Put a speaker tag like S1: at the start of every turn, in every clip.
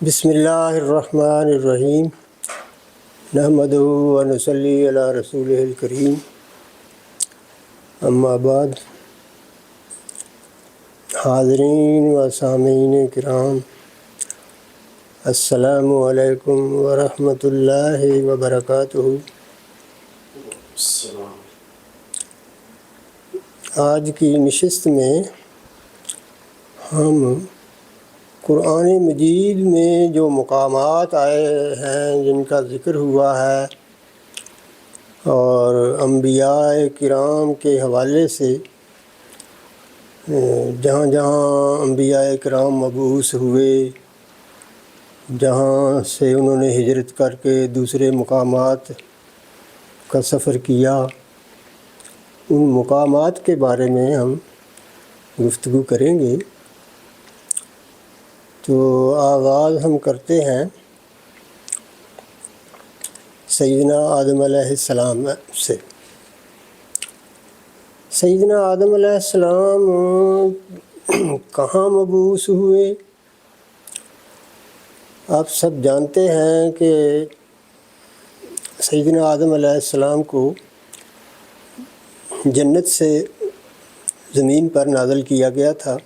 S1: بسم اللہ الرحمن الرحیم نحمدہ و نصلی علی رسولہ الکریم اما بعد۔ حاضرین و سامعین کرام، السلام علیکم ورحمۃ اللہ وبرکاتہ۔ آج کی نشست میں ہم قرآن مجید میں جو مقامات آئے ہیں جن کا ذکر ہوا ہے اور انبیاء کرام کے حوالے سے جہاں جہاں انبیاء کرام مبعوث ہوئے، جہاں سے انہوں نے ہجرت کر کے دوسرے مقامات کا سفر کیا، ان مقامات کے بارے میں ہم گفتگو کریں گے۔ تو آغاز ہم کرتے ہیں سیدنا آدم علیہ السلام سے۔ سیدنا آدم علیہ السلام کہاں مبعوث ہوئے؟ آپ سب جانتے ہیں کہ سیدنا آدم علیہ السلام کو جنت سے زمین پر نازل کیا گیا تھا۔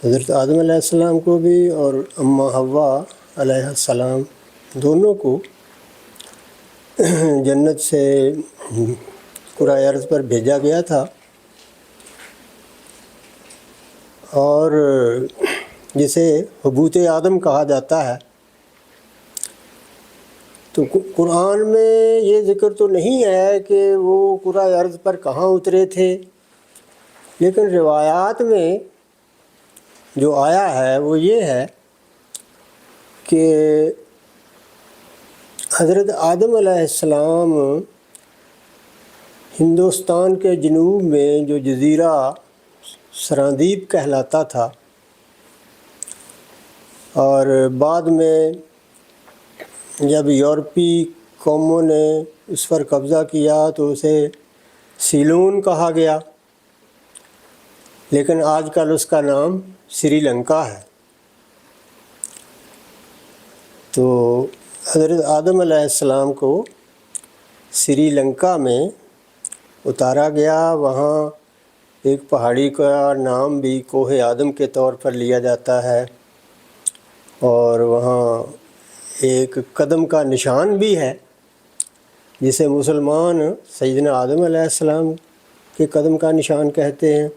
S1: حضرت آدم علیہ السلام کو بھی اور اماں حوا علیہ السلام دونوں کو جنت سے کرۂ ارض پر بھیجا گیا تھا، اور جسے حبوط آدم کہا جاتا ہے۔ تو قرآن میں یہ ذکر تو نہیں ہے کہ وہ کرۂ ارض پر کہاں اترے تھے، لیکن روایات میں جو آیا ہے وہ یہ ہے کہ حضرت آدم علیہ السلام ہندوستان کے جنوب میں جو جزیرہ سراندیپ کہلاتا تھا، اور بعد میں جب یورپی قوموں نے اس پر قبضہ کیا تو اسے سیلون کہا گیا، لیکن آج کل اس کا نام سری لنکا ہے۔ تو حضرت آدم علیہ السلام کو سری لنکا میں اتارا گیا۔ وہاں ایک پہاڑی کا نام بھی کوہ آدم کے طور پر لیا جاتا ہے، اور وہاں ایک قدم کا نشان بھی ہے جسے مسلمان سیدنا آدم علیہ السلام کے قدم کا نشان کہتے ہیں،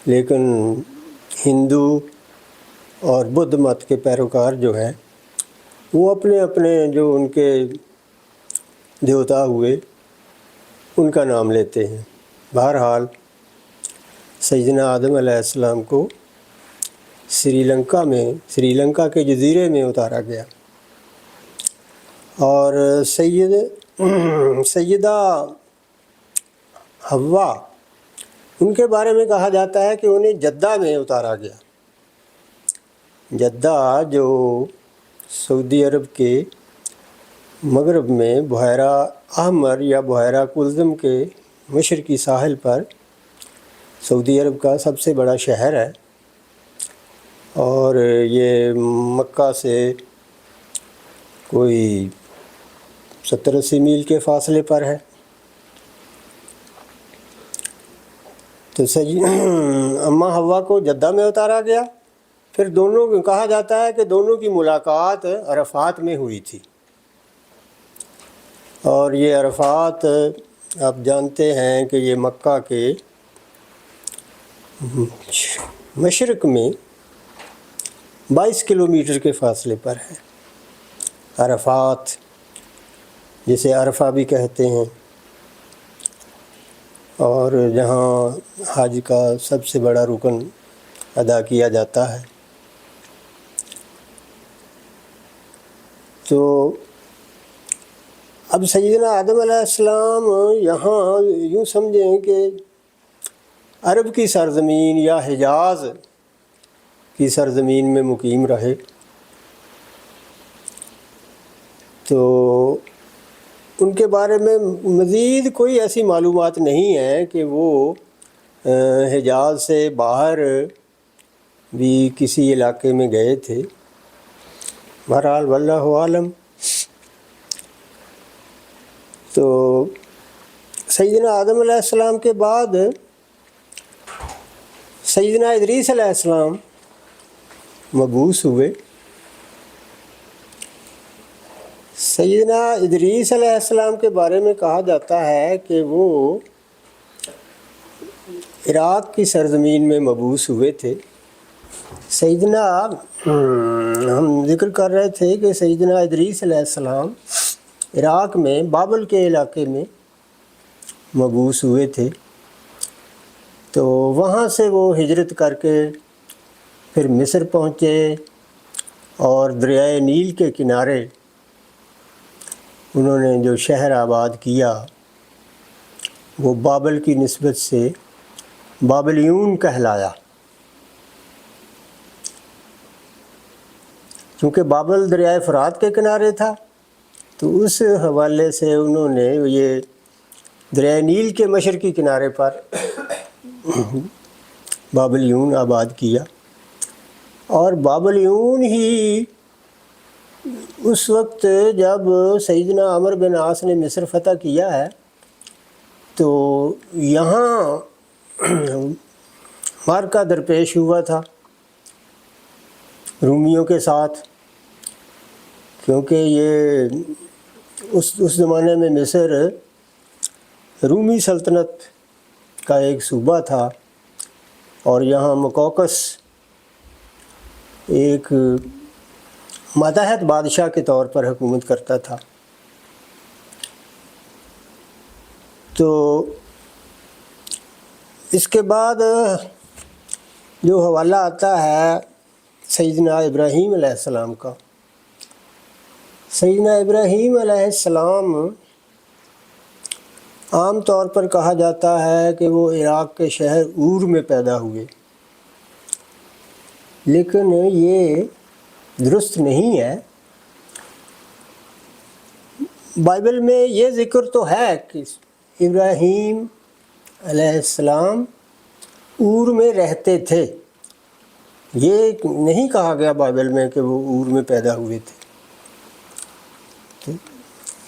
S1: لیکن ہندو اور بدھ مت کے پیروکار جو ہیں وہ اپنے اپنے جو ان کے دیوتا ہوئے ان کا نام لیتے ہیں۔ بہرحال سیدنا آدم علیہ السلام کو سری لنکا کے جزیرے میں اتارا گیا، اور سیدہ حوا ان کے بارے میں کہا جاتا ہے کہ انہیں جدہ میں اتارا گیا۔ جدہ جو سعودی عرب کے مغرب میں بحیرہ احمر یا بحیرہ کلثم کے مشرقی ساحل پر سعودی عرب کا سب سے بڑا شہر ہے، اور یہ مکہ سے کوئی 70-80 میل کے فاصلے پر ہے۔ تو اماں حوا کو جدہ میں اتارا گیا، پھر دونوں کہا جاتا ہے کہ دونوں کی ملاقات عرفات میں ہوئی تھی، اور یہ عرفات آپ جانتے ہیں کہ یہ مکہ کے مشرق میں 22 کلومیٹر کے فاصلے پر ہے۔ عرفات جسے عرفہ بھی کہتے ہیں، اور جہاں حج کا سب سے بڑا رکن ادا کیا جاتا ہے۔ تو اب سیدنا آدم علیہ السلام یہاں یوں سمجھیں کہ عرب کی سرزمین یا حجاز کی سرزمین میں مقیم رہے۔ تو ان کے بارے میں مزید کوئی ایسی معلومات نہیں ہیں کہ وہ حجاز سے باہر بھی کسی علاقے میں گئے تھے، بہرحال واللہ عالم۔ تو سیدنا آدم علیہ السلام کے بعد سیدنا ادریس علیہ السلام مبعوث ہوئے۔ سیدنا ادریس علیہ السلام کے بارے میں کہا جاتا ہے کہ وہ عراق کی سرزمین میں مبعوث ہوئے تھے۔ سیدنا ہم ذکر کر رہے تھے کہ سیدنا ادریس علیہ السلام عراق میں بابل کے علاقے میں مبعوث ہوئے تھے، تو وہاں سے وہ ہجرت کر کے پھر مصر پہنچے اور دریائے نیل کے کنارے انہوں نے جو شہر آباد کیا وہ بابل کی نسبت سے بابلیون کہلایا، کیونکہ بابل دریائے فرات کے کنارے تھا، تو اس حوالے سے انہوں نے یہ دریائے نیل کے مشرقی کنارے پر بابلیون آباد کیا۔ اور بابلیون ہی اس وقت جب سیدنا عمرو بن عاص نے مصر فتح کیا ہے تو یہاں معرکہ درپیش ہوا تھا رومیوں کے ساتھ، کیونکہ یہ اس زمانے میں مصر رومی سلطنت کا ایک صوبہ تھا، اور یہاں مقوقس ایک ماتحت بادشاہ کے طور پر حکومت کرتا تھا۔ تو اس کے بعد جو حوالہ آتا ہے سیدنا ابراہیم علیہ السلام کا، سیدنا ابراہیم علیہ السلام عام طور پر کہا جاتا ہے کہ وہ عراق کے شہر اور میں پیدا ہوئے، لیکن یہ درست نہیں ہے۔ بائبل میں یہ ذکر تو ہے کہ ابراہیم علیہ السلام اور میں رہتے تھے، یہ نہیں کہا گیا بائبل میں کہ وہ اور میں پیدا ہوئے تھے۔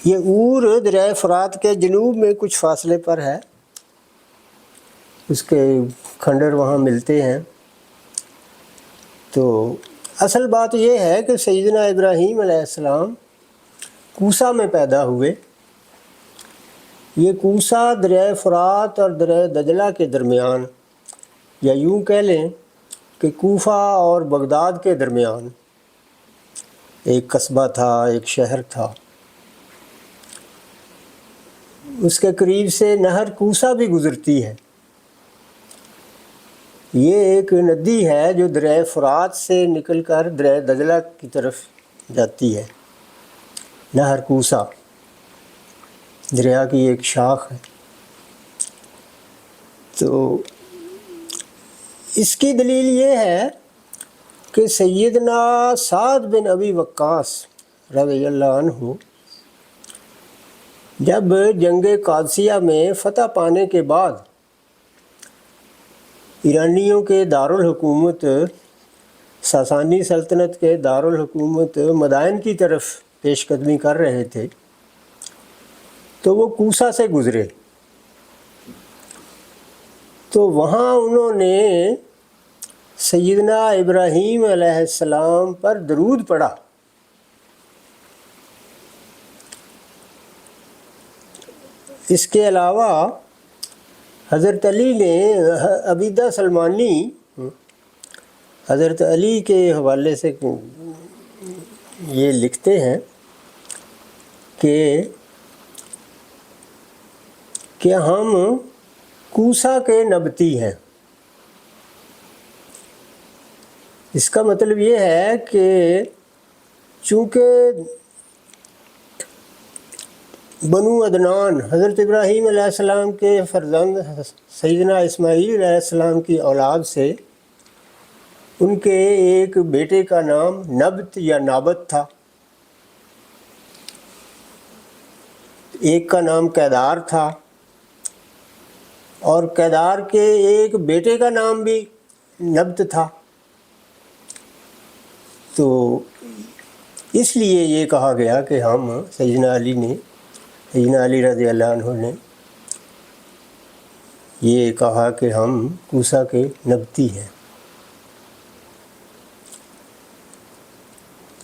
S1: یہ اور دریائے فرات کے جنوب میں کچھ فاصلے پر ہے، اس کے کھنڈر وہاں ملتے ہیں۔ تو اصل بات یہ ہے کہ سیدنا ابراہیم علیہ السلام کوسا میں پیدا ہوئے۔ یہ کوسا دریائے فرات اور دریائے دجلہ کے درمیان، یا یوں کہہ لیں کہ کوفہ اور بغداد کے درمیان ایک قصبہ تھا، ایک شہر تھا۔ اس کے قریب سے نہر کوسا بھی گزرتی ہے۔ یہ ایک ندی ہے جو دریائے فرات سے نکل کر دریائے دجلہ کی طرف جاتی ہے۔ نہر کوسا دریا کی ایک شاخ ہے۔ تو اس کی دلیل یہ ہے کہ سیدنا سعد بن ابی وقاص رضی اللہ عنہ جب جنگ قادسیہ میں فتح پانے کے بعد ایرانیوں کے دارالحکومت، ساسانی سلطنت کے دارالحکومت مدائن کی طرف پیش قدمی کر رہے تھے، تو وہ کوسا سے گزرے، تو وہاں انہوں نے سیدنا ابراہیم علیہ السلام پر درود پڑھا۔ اس کے علاوہ حضرت علی نے، عبیدہ سلمانی حضرت علی کے حوالے سے یہ لکھتے ہیں کہ ہم کوسا کے نبتی ہیں۔ اس کا مطلب یہ ہے کہ چونکہ بنو عدنان حضرت ابراہیم علیہ السلام کے فرزند سیدنا اسماعیل علیہ السلام کی اولاد سے ان کے ایک بیٹے کا نام نبت یا نابت تھا، ایک کا نام کیدار تھا، اور کیدار کے ایک بیٹے کا نام بھی نبت تھا۔ تو اس لیے یہ کہا گیا کہ ہم سیدنا علی رضی اللہ عنہ نے یہ کہا کہ ہم کوسا کے نبطی ہیں۔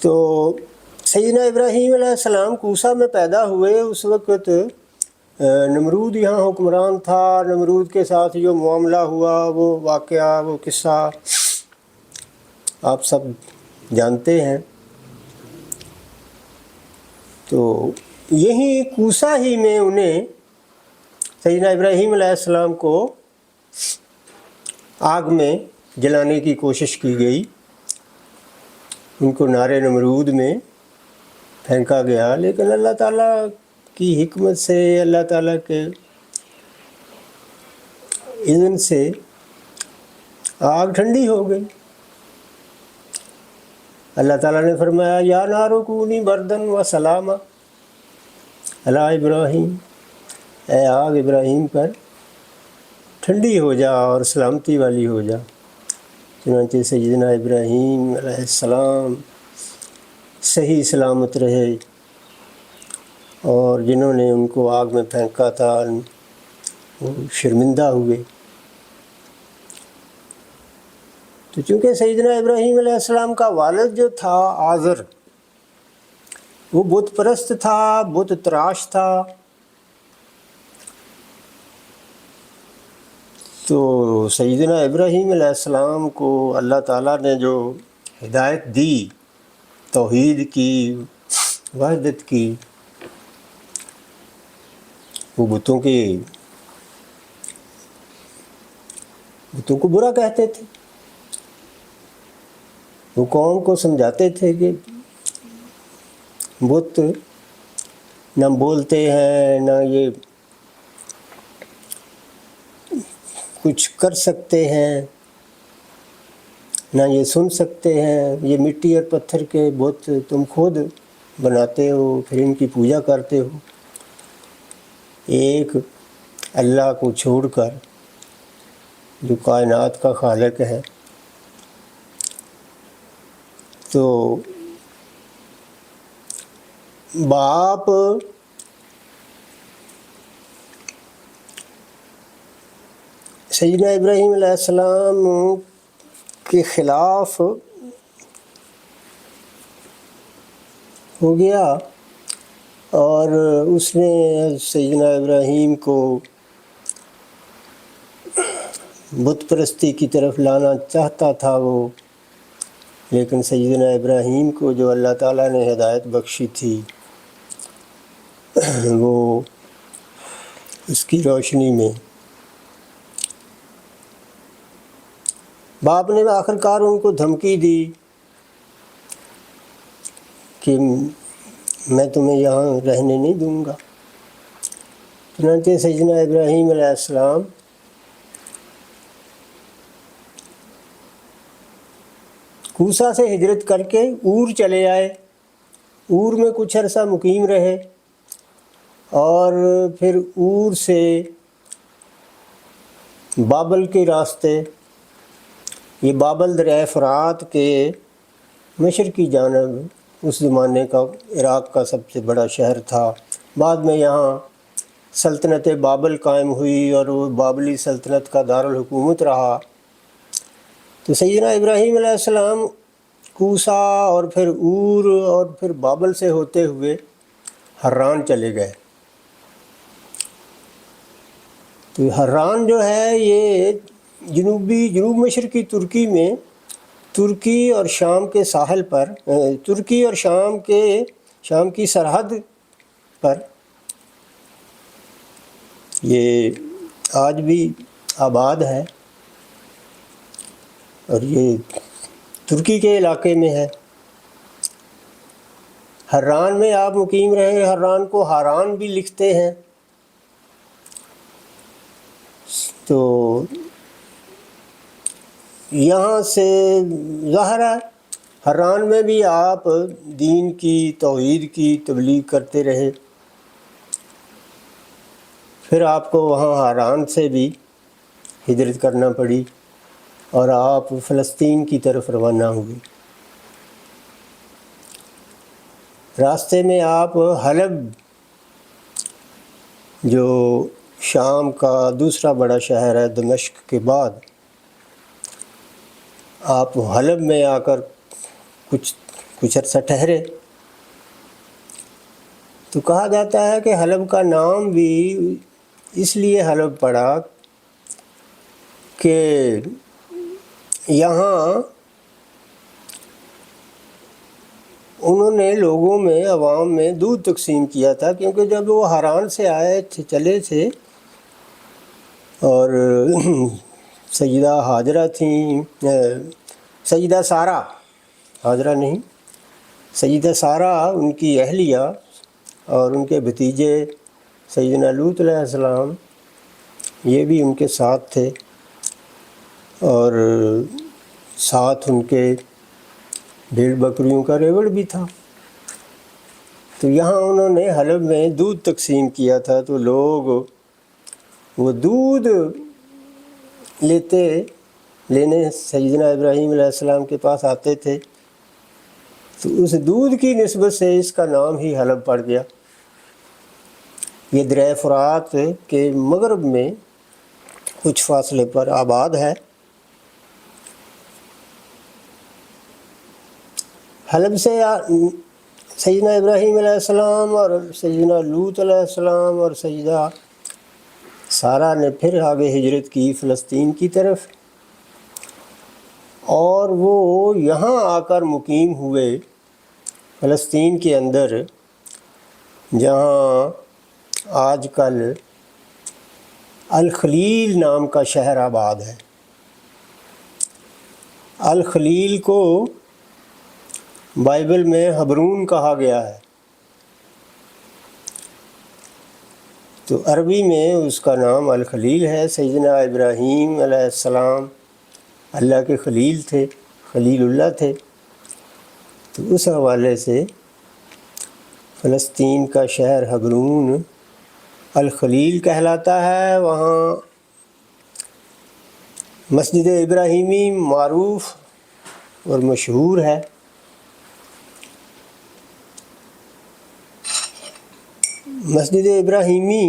S1: تو سیدنا ابراہیم علیہ السلام کوسا میں پیدا ہوئے، اس وقت نمرود یہاں حکمران تھا۔ نمرود کے ساتھ جو معاملہ ہوا، وہ واقعہ، وہ قصہ آپ سب جانتے ہیں۔ تو یہیں کوسا ہی میں انہیں سیدنا ابراہیم علیہ السلام کو آگ میں جلانے کی کوشش کی گئی، ان کو نار نمرود میں پھینکا گیا، لیکن اللہ تعالیٰ کی حکمت سے، اللہ تعالیٰ کے اذن سے آگ ٹھنڈی ہو گئی۔ اللہ تعالیٰ نے فرمایا یا نار کونی بردن و سلاما علی ابراہیم، اے آگ ابراہیم پر ٹھنڈی ہو جا اور سلامتی والی ہو جا۔ چنانچہ سیدنا ابراہیم علیہ السلام صحیح سلامت رہے، اور جنہوں نے ان کو آگ میں پھینکا تھا وہ شرمندہ ہوئے۔ تو چونکہ سیدنا ابراہیم علیہ السلام کا والد جو تھا آزر، وہ بت پرست تھا، بت تراش تھا، تو سیدنا ابراہیم علیہ السلام کو اللہ تعالیٰ نے جو ہدایت دی توحید کی، وحدت کی، وہ بتوں کو برا کہتے تھے۔ وہ قوم کو سمجھاتے تھے کہ بت نہ بولتے ہیں، نہ یہ کچھ کر سکتے ہیں، نہ یہ سن سکتے ہیں، یہ مٹی اور پتھر کے بت تم خود بناتے ہو، پھر ان کی پوجا کرتے ہو، ایک اللہ کو چھوڑ کر جو کائنات کا خالق ہے۔ تو باپ سیدنا ابراہیم علیہ السلام کے خلاف ہو گیا، اور اس نے سیدنا ابراہیم کو بت پرستی کی طرف لانا چاہتا تھا وہ، لیکن سیدنا ابراہیم کو جو اللہ تعالیٰ نے ہدایت بخشی تھی، وہ اس کی روشنی میں باپ نے آخر کار ان کو دھمکی دی کہ میں تمہیں یہاں رہنے نہیں دوں گا۔ چنانچہ سیدنا ابراہیم علیہ السلام کوسا سے ہجرت کر کے اور چلے آئے، اور میں کچھ عرصہ مقیم رہے، اور پھر اور سے بابل کے راستے، یہ بابل دریائے فرات کے مشرقی جانب اس زمانے کا عراق کا سب سے بڑا شہر تھا۔ بعد میں یہاں سلطنت بابل قائم ہوئی اور وہ بابلی سلطنت کا دارالحکومت رہا۔ تو سیدنا ابراہیم علیہ السلام کوسا اور پھر اور اور پھر بابل سے ہوتے ہوئے حران چلے گئے۔ تو حران جو ہے یہ جنوب مشرقی ترکی میں، ترکی اور شام کے ساحل پر، ترکی اور شام کی سرحد پر یہ آج بھی آباد ہے، اور یہ ترکی کے علاقے میں ہے۔ حران میں آپ مقیم رہے، حران کو حران بھی لکھتے ہیں۔ تو یہاں سے ظاہر ہے حران میں بھی آپ دین کی، توحید کی تبلیغ کرتے رہے، پھر آپ کو وہاں حران سے بھی ہجرت کرنا پڑی اور آپ فلسطین کی طرف روانہ ہوئے۔ راستے میں آپ حلب، جو شام کا دوسرا بڑا شہر ہے دمشق کے بعد، آپ حلب میں آ کر کچھ عرصہ ٹھہرے۔ تو کہا جاتا ہے کہ حلب کا نام بھی اس لیے حلب پڑا کہ یہاں انہوں نے لوگوں میں، عوام میں دودھ تقسیم کیا تھا، کیونکہ جب وہ حران سے آئے تھے، چلے تھے، اور سیدہ ہاجرہ تھیں، سیدہ سارہ، ہاجرہ نہیں، سیدہ سارہ ان کی اہلیہ، اور ان کے بھتیجے سیدنا لوط علیہ السلام یہ بھی ان کے ساتھ تھے، اور ساتھ ان کے بھیڑ بکریوں کا ریوڑ بھی تھا۔ تو یہاں انہوں نے حلب میں دودھ تقسیم کیا تھا، تو لوگ وہ دودھ لینے سیدنا ابراہیم علیہ السلام کے پاس آتے تھے، تو اس دودھ کی نسبت سے اس کا نام ہی حلب پڑ گیا۔ یہ دریائے فرات کے مغرب میں کچھ فاصلے پر آباد ہے۔ حلب سے سیدنا ابراہیم علیہ السلام اور سیدنا لوط علیہ السلام اور سیدہ سارہ نے پھر آگے ہجرت کی فلسطین کی طرف، اور وہ یہاں آ کر مقیم ہوئے فلسطین کے اندر، جہاں آج کل الخلیل نام کا شہر آباد ہے۔ الخلیل کو بائبل میں حبرون کہا گیا ہے، تو عربی میں اس کا نام الخلیل ہے۔ سیدنا ابراہیم علیہ السلام اللہ کے خلیل تھے، خلیل اللہ تھے، تو اس حوالے سے فلسطین کا شہر حبرون الخلیل کہلاتا ہے۔ وہاں مسجد ابراہیمی معروف اور مشہور ہے۔ مسجد ابراہیمی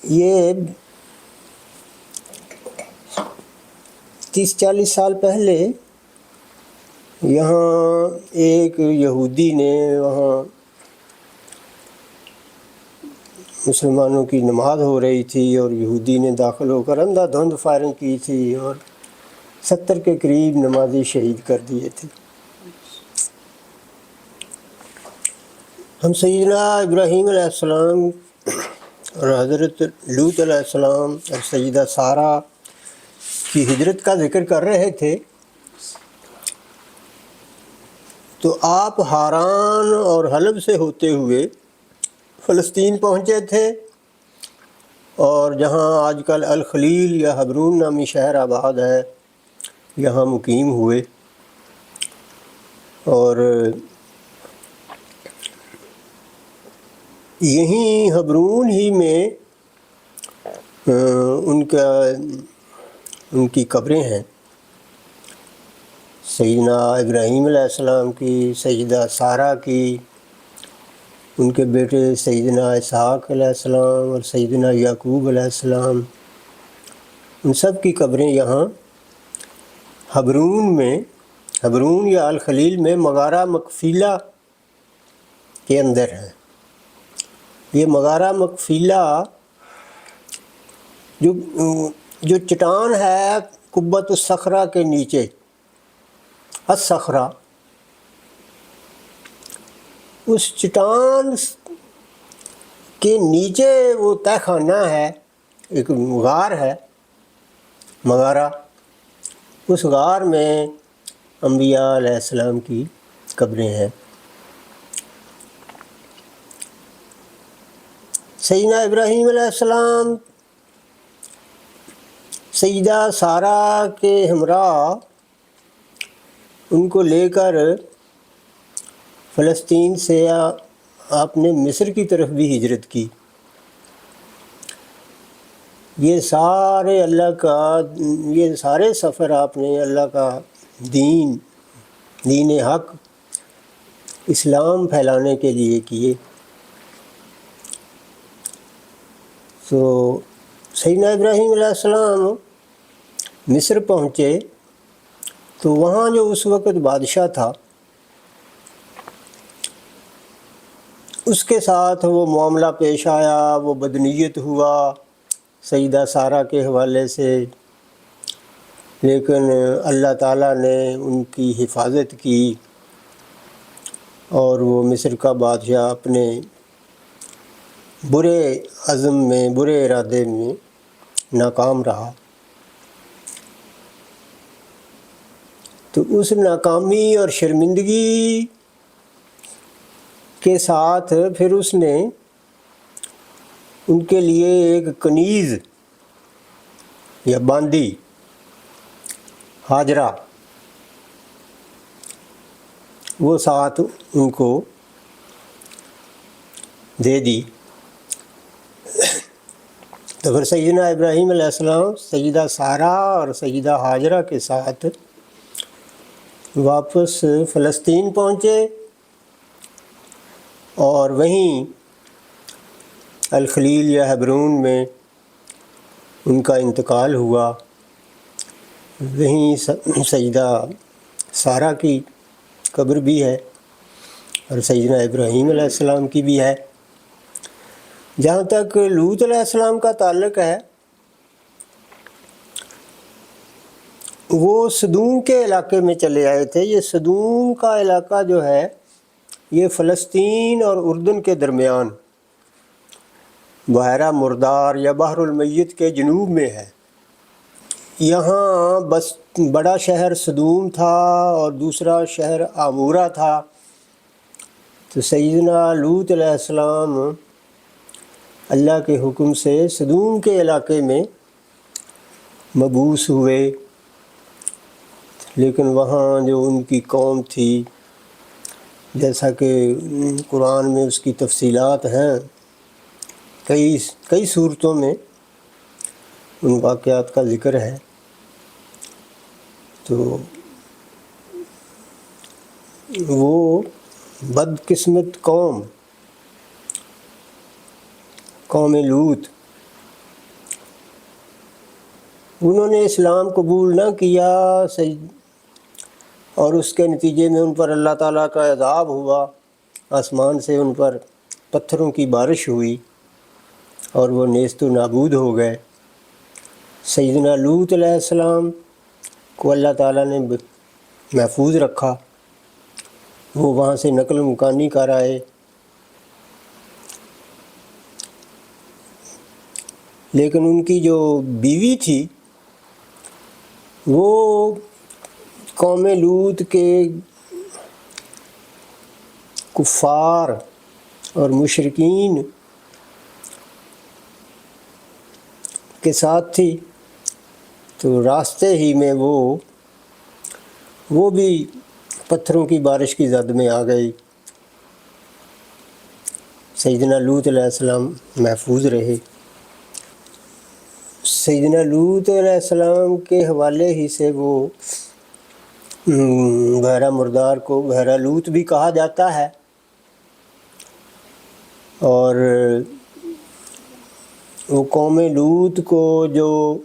S1: یہ 30-40 سال پہلے یہاں ایک یہودی نے وہاں مسلمانوں کی نماز ہو رہی تھی، اور یہودی نے داخل ہو کر اندھا دھند فائرنگ کی تھی، اور 70 کے قریب نمازی شہید کر دیے تھے۔ ہم سیدنا ابراہیم علیہ السلام اور حضرت لوط علیہ السلام اور سیدہ سارہ کی ہجرت کا ذکر کر رہے تھے، تو آپ ہاران اور حلب سے ہوتے ہوئے فلسطین پہنچے تھے، اور جہاں آج کل الخلیل یا حبرون نامی شہر آباد ہے، یہاں مقیم ہوئے، اور یہیں حبرون ہی میں ان کی قبریں ہیں، سیدنا ابراہیم علیہ السلام کی، سیدہ سارہ کی، ان کے بیٹے سیدنا اسحاق علیہ السلام اور سیدنا یعقوب علیہ السلام، ان سب کی قبریں یہاں حبرون یا الخلیل میں مغارہ مقفیلہ کے اندر ہیں۔ یہ مغارہ مقفیلہ جو چٹان ہے قبۃ الصخرہ کے نیچے، الصخرہ، اس چٹان کے نیچے وہ تہہ خانہ ہے، ایک غار ہے مغارہ، اس غار میں انبیاء علیہ السلام کی قبریں ہیں۔ سیدنا ابراہیم علیہ السلام سیدہ سارہ کے ہمراہ ان کو لے کر فلسطین سے آپ نے مصر کی طرف بھی ہجرت کی۔ یہ سارے سفر آپ نے اللہ کا دین دین حق اسلام پھیلانے کے لیے کیے۔ تو سیدنا ابراہیم علیہ السلام مصر پہنچے تو وہاں جو اس وقت بادشاہ تھا اس کے ساتھ وہ معاملہ پیش آیا، وہ بدنیت ہوا سیدہ سارہ کے حوالے سے، لیکن اللہ تعالیٰ نے ان کی حفاظت کی اور وہ مصر کا بادشاہ اپنے برے عزم میں، برے ارادے میں ناکام رہا۔ تو اس ناکامی اور شرمندگی کے ساتھ پھر اس نے ان کے لیے ایک کنیز یا باندی ہاجرہ وہ ساتھ ان کو دے دی۔ تو پھر سیدنا ابراہیم علیہ السلام سیدہ سارہ اور سیدہ ہاجرہ کے ساتھ واپس فلسطین پہنچے اور وہیں الخلیل یا ہیبرون میں ان کا انتقال ہوا۔ وہیں سیدہ سارہ کی قبر بھی ہے اور سیدنا ابراہیم علیہ السلام کی بھی ہے۔ جہاں تک لوط علیہ السلام کا تعلق ہے، وہ سدوم کے علاقے میں چلے آئے تھے۔ یہ سدوم کا علاقہ جو ہے یہ فلسطین اور اردن کے درمیان بحیرہ مردار یا بحر المیت کے جنوب میں ہے۔ یہاں بس بڑا شہر سدوم تھا اور دوسرا شہر آمورہ تھا۔ تو سیدنا لوط علیہ السلام اللہ کے حکم سے سدوم کے علاقے میں مبعوث ہوئے، لیکن وہاں جو ان کی قوم تھی، جیسا کہ قرآن میں اس کی تفصیلات ہیں، کئی صورتوں میں ان واقعات کا ذکر ہے۔ تو وہ بدقسمت قوم لوط، انہوں نے اسلام قبول نہ کیا اور اس کے نتیجے میں ان پر اللہ تعالیٰ کا عذاب ہوا۔ آسمان سے ان پر پتھروں کی بارش ہوئی اور وہ نیست و نابود ہو گئے۔ سیدنا لوط علیہ السلام کو اللہ تعالیٰ نے محفوظ رکھا، وہ وہاں سے نقل مکانی کر آئے، لیکن ان کی جو بیوی تھی وہ قوم لوط کے کفار اور مشرکین کے ساتھ تھی۔ تو راستے ہی میں وہ بھی پتھروں کی بارش کی زد میں آ گئی۔ سیدنا لوط علیہ السلام محفوظ رہے۔ سیدنا لوط علیہ السلام کے حوالے ہی سے وہ بحیرہ مردار کو بحیرہ لوط بھی کہا جاتا ہے، اور وہ قوم لوط کو جو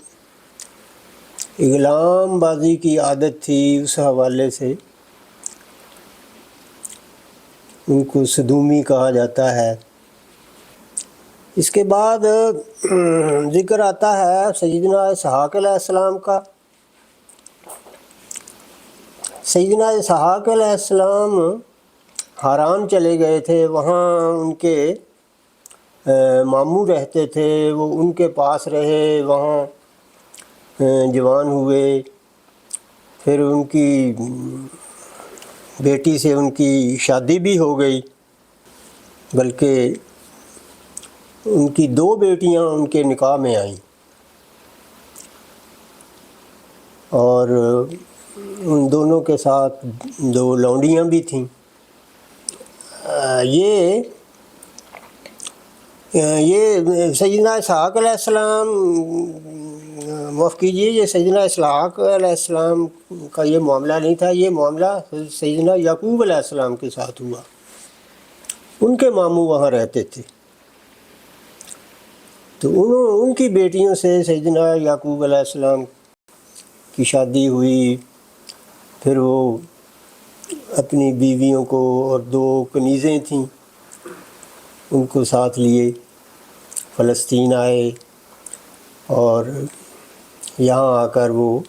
S1: اغلام بازی کی عادت تھی اس حوالے سے ان کو سدومی کہا جاتا ہے۔ اس کے بعد ذکر آتا ہے سیدنا اسحاق علیہ السلام کا۔ سیدنا اسحاق علیہ السلام ہاران چلے گئے تھے، وہاں ان کے ماموں رہتے تھے، وہ ان کے پاس رہے، وہاں جوان ہوئے۔ پھر ان کی بیٹی سے ان کی شادی بھی ہو گئی، بلکہ ان کی 2 بیٹیاں ان کے نکاح میں آئیں، اور ان دونوں کے ساتھ 2 لونڈیاں بھی تھیں۔ یہ سیدنا اسحاق علیہ السلام معاف کیجیے، یہ سیدنا اسحاق علیہ السلام کا یہ معاملہ نہیں تھا، یہ معاملہ سیدنا یعقوب علیہ السلام کے ساتھ ہوا۔ ان کے ماموں وہاں رہتے تھے، تو ان کی بیٹیوں سے سیدنا یعقوب علیہ السلام کی شادی ہوئی۔ پھر وہ اپنی بیویوں کو اور 2 کنیزیں تھیں ان کو ساتھ لیے فلسطین آئے، اور یہاں آ کر وہ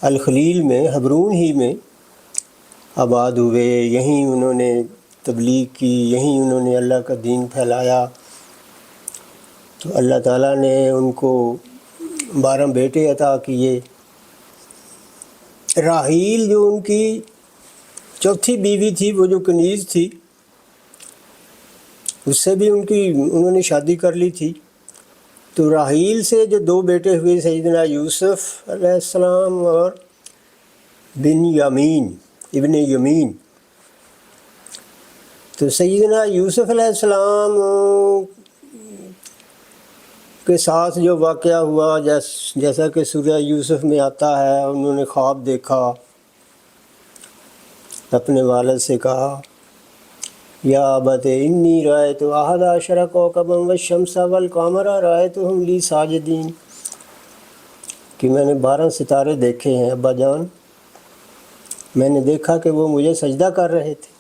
S1: الخلیل میں، حبرون ہی میں آباد ہوئے۔ یہیں انہوں نے تبلیغ کی، یہیں انہوں نے اللہ کا دین پھیلایا۔ تو اللہ تعالیٰ نے ان کو 12 بیٹے عطا کیے۔ راحیل جو ان کی چوتھی بیوی تھی، وہ جو کنیز تھی، اس سے بھی انہوں نے شادی کر لی تھی۔ تو راحیل سے جو 2 بیٹے ہوئے، سیدنا یوسف علیہ السلام اور ابن یمین۔ تو سیدنا یوسف علیہ السلام کے ساتھ جو واقعہ ہوا، جیسا کہ سورہ یوسف میں آتا ہے، انہوں نے خواب دیکھا، اپنے والد سے کہا یا ابت انی رأیت احد عشر کوکبا والشمس والقمر رأیتهم لی ساجدین، کہ میں نے 12 ستارے دیکھے ہیں ابا جان، میں نے دیکھا کہ وہ مجھے سجدہ کر رہے تھے۔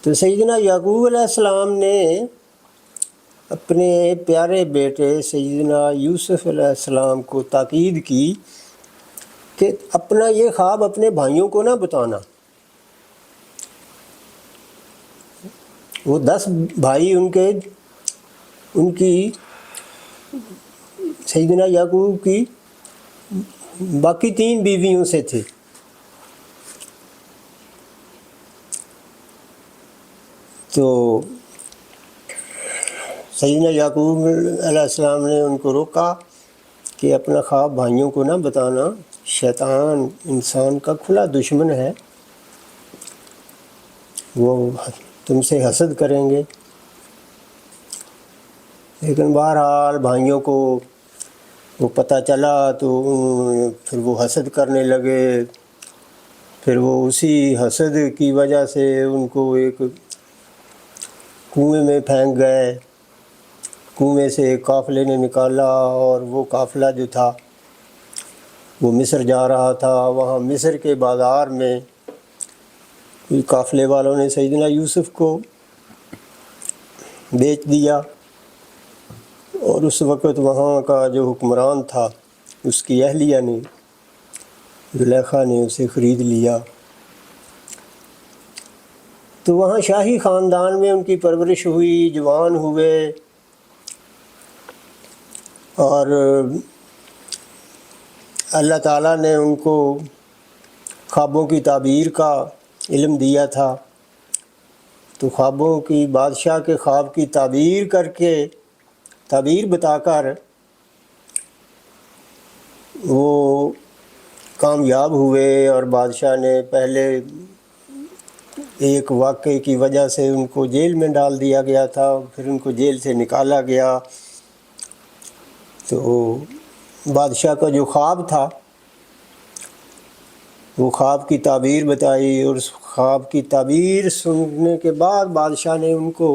S1: تو سیدنا یعقوب علیہ السلام نے اپنے پیارے بیٹے سیدنا یوسف علیہ السلام کو تاکید کی کہ اپنا یہ خواب اپنے بھائیوں کو نہ بتانا۔ وہ 10 بھائی ان کی سیدنا یعقوب کی باقی 3 بیویوں سے تھے۔ تو سیدنا یعقوب علیہ السلام نے ان کو روکا کہ اپنا خواب بھائیوں کو نہ بتانا، شیطان انسان کا کھلا دشمن ہے، وہ تم سے حسد کریں گے۔ لیکن بہرحال بھائیوں کو وہ پتہ چلا تو پھر وہ حسد کرنے لگے۔ پھر وہ اسی حسد کی وجہ سے ان کو ایک کنویں میں پھینک گئے۔ کنویں سے ایک قافلے نے نکالا، اور وہ قافلہ جو تھا وہ مصر جا رہا تھا۔ وہاں مصر کے بازار میں قافلے والوں نے سیدنا یوسف کو بیچ دیا، اور اس وقت وہاں کا جو حکمران تھا، اس کی اہلیہ نے، زلیخا نے اسے خرید لیا۔ تو وہاں شاہی خاندان میں ان کی پرورش ہوئی، جوان ہوئے، اور اللہ تعالیٰ نے ان کو خوابوں کی تعبیر کا علم دیا تھا۔ تو خوابوں کی، بادشاہ کے خواب کی تعبیر بتا کر وہ کامیاب ہوئے، اور بادشاہ نے پہلے ایک واقعے کی وجہ سے ان کو جیل میں ڈال دیا گیا تھا، پھر ان کو جیل سے نکالا گیا۔ تو بادشاہ کا جو خواب تھا، وہ خواب کی تعبیر بتائی، اور اس خواب کی تعبیر سننے کے بعد بادشاہ نے ان کو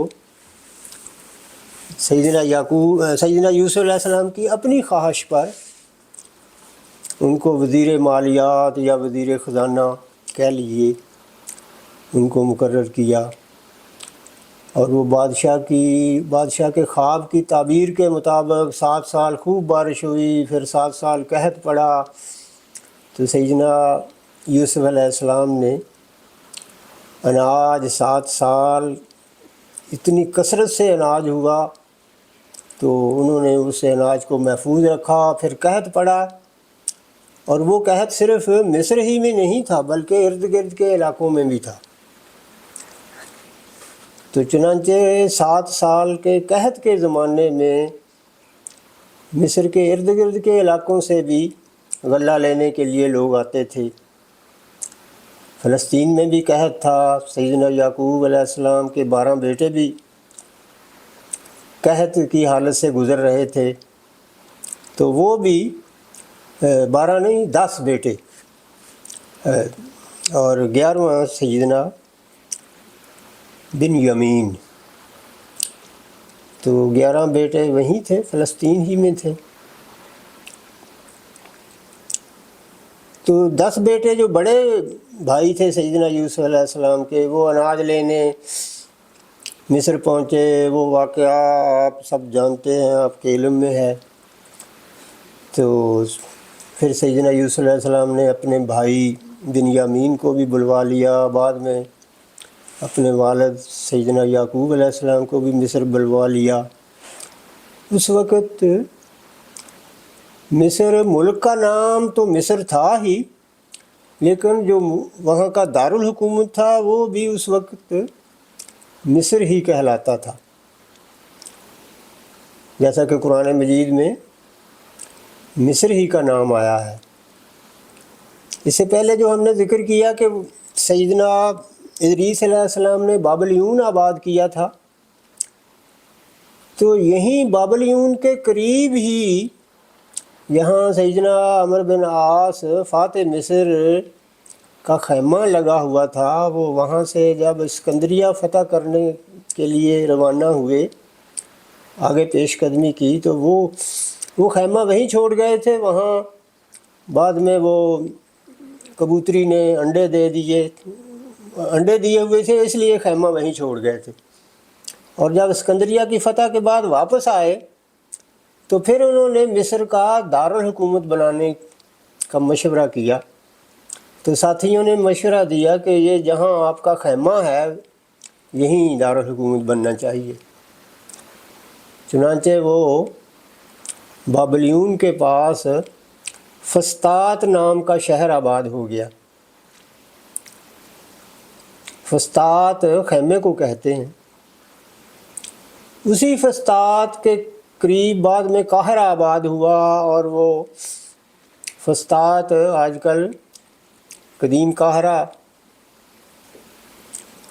S1: سیدنا یوسف علیہ السلام کی اپنی خواہش پر ان کو وزیر مالیات یا وزیر خزانہ کہہ لیجیے، ان کو مقرر کیا۔ اور وہ بادشاہ کے خواب کی تعبیر کے مطابق 7 سال خوب بارش ہوئی، پھر 7 سال قحط پڑا۔ تو سیدنا یوسف علیہ السلام نے اناج 7 سال اتنی کثرت سے اناج ہوا، تو انہوں نے اس اناج کو محفوظ رکھا۔ پھر قحط پڑا، اور وہ قحط صرف مصر ہی میں نہیں تھا بلکہ ارد گرد کے علاقوں میں بھی تھا۔ تو چنانچہ 7 سال کے قحط کے زمانے میں مصر کے ارد گرد کے علاقوں سے بھی غلہ لینے کے لیے لوگ آتے تھے۔ فلسطین میں بھی قحط تھا، سیدنا یعقوب علیہ السلام کے 12 بیٹے بھی قحط کی حالت سے گزر رہے تھے، تو وہ بھی 12 نہیں 10 بیٹے، اور 11واں سیدنا بن یمین، تو 11 بیٹے وہیں تھے، فلسطین ہی میں تھے۔ تو 10 بیٹے جو بڑے بھائی تھے سیدنا یوسف علیہ السلام کے، وہ اناج لینے مصر پہنچے۔ وہ واقعہ آپ سب جانتے ہیں، آپ کے علم میں ہے۔ تو پھر سیدنا یوسف علیہ السلام نے اپنے بھائی بن یامین کو بھی بلوا لیا، بعد میں اپنے والد سیدنا یعقوب علیہ السلام کو بھی مصر بلوا لیا۔ اس وقت مصر ملک کا نام تو مصر تھا ہی، لیکن جو وہاں کا دارالحکومت تھا وہ بھی اس وقت مصر ہی کہلاتا تھا، جیسا کہ قرآن مجید میں مصر ہی کا نام آیا ہے۔ اس سے پہلے جو ہم نے ذکر کیا کہ سیدنا ادریس علیہ السلام نے بابلیون آباد کیا تھا، تو یہیں بابلیون کے قریب ہی یہاں سیدنا عمرو بن عاص فاتح مصر کا خیمہ لگا ہوا تھا۔ وہ وہاں سے جب اسکندریہ فتح کرنے کے لیے روانہ ہوئے، آگے پیش قدمی کی، تو وہ خیمہ وہیں چھوڑ گئے تھے۔ وہاں بعد میں وہ کبوتری نے انڈے دیے ہوئے تھے، اس لیے خیمہ وہیں چھوڑ گئے تھے۔ اور جب اسکندریہ کی فتح کے بعد واپس آئے تو پھر انہوں نے مصر کا دارالحکومت بنانے کا مشورہ کیا۔ تو ساتھیوں نے مشورہ دیا کہ یہ جہاں آپ کا خیمہ ہے یہیں دارالحکومت بننا چاہیے۔ چنانچہ وہ بابلیون کے پاس فسطاط نام کا شہر آباد ہو گیا۔ فسطاط خیمے کو کہتے ہیں۔ اسی فسطاط کے قریب بعد میں قاہرہ آباد ہوا، اور وہ فسطاط آج کل قدیم قاہرہ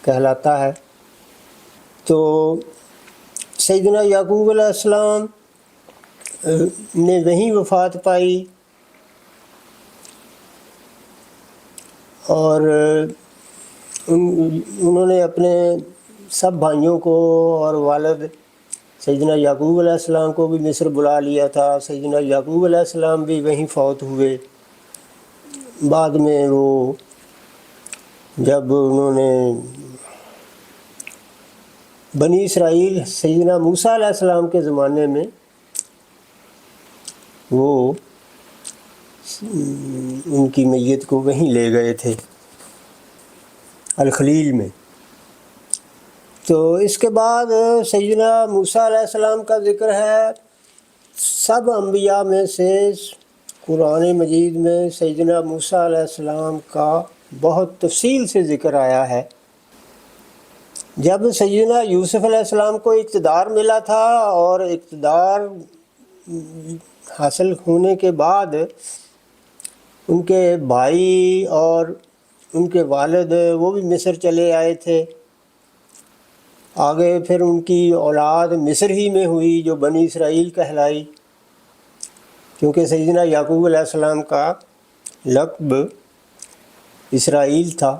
S1: کہلاتا ہے۔ تو سیدنا یعقوب علیہ السلام نے وہیں وفات پائی، اور انہوں نے اپنے سب بھائیوں کو اور والد سیدنا یعقوب علیہ السلام کو بھی مصر بلا لیا تھا۔ سیدنا یعقوب علیہ السلام بھی وہیں فوت ہوئے۔ بعد میں وہ جب انہوں نے بنی اسرائیل سیدنا موسیٰ علیہ السلام کے زمانے میں وہ ان کی میت کو وہیں لے گئے تھے، الخلیل میں۔ تو اس کے بعد سیدنا موسیٰ علیہ السلام کا ذکر ہے۔ سب انبیاء میں سے قرآن مجید میں سیدنا موسیٰ علیہ السلام کا بہت تفصیل سے ذکر آیا ہے۔ جب سیدنا یوسف علیہ السلام کو اقتدار ملا تھا، اور اقتدار حاصل ہونے کے بعد ان کے بھائی اور ان کے والد وہ بھی مصر چلے آئے تھے۔ آگے پھر ان کی اولاد مصر ہی میں ہوئی جو بنی اسرائیل کہلائی، کیونکہ سیدنا یعقوب علیہ السلام کا لقب اسرائیل تھا۔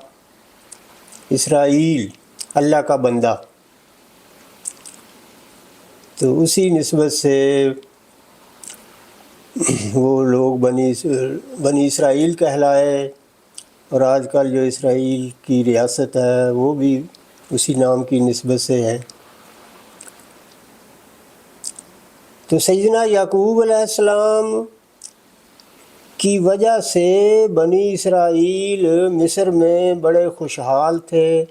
S1: اسرائیل اللہ کا بندہ، تو اسی نسبت سے وہ لوگ بنی اسرائیل کہلائے، اور آج کل جو اسرائیل کی ریاست ہے وہ بھی اسی نام کی نسبت سے ہے۔ تو سیدنا یعقوب علیہ السلام کی وجہ سے بنی اسرائیل مصر میں بڑے خوشحال تھے،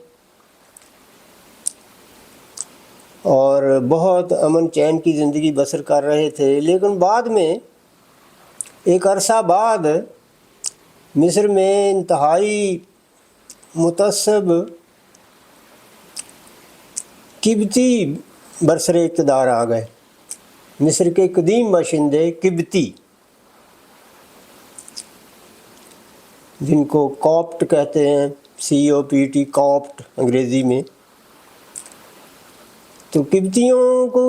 S1: اور بہت امن چین کی زندگی بسر کر رہے تھے۔ لیکن بعد میں ایک عرصہ بعد مصر میں انتہائی متعصب قبطی برسر اقتدار آ گئے۔ مصر کے قدیم باشندے قبطی، جن کو کاپٹ کہتے ہیں، COPT کاپٹ انگریزی میں، تو قبطیوں کو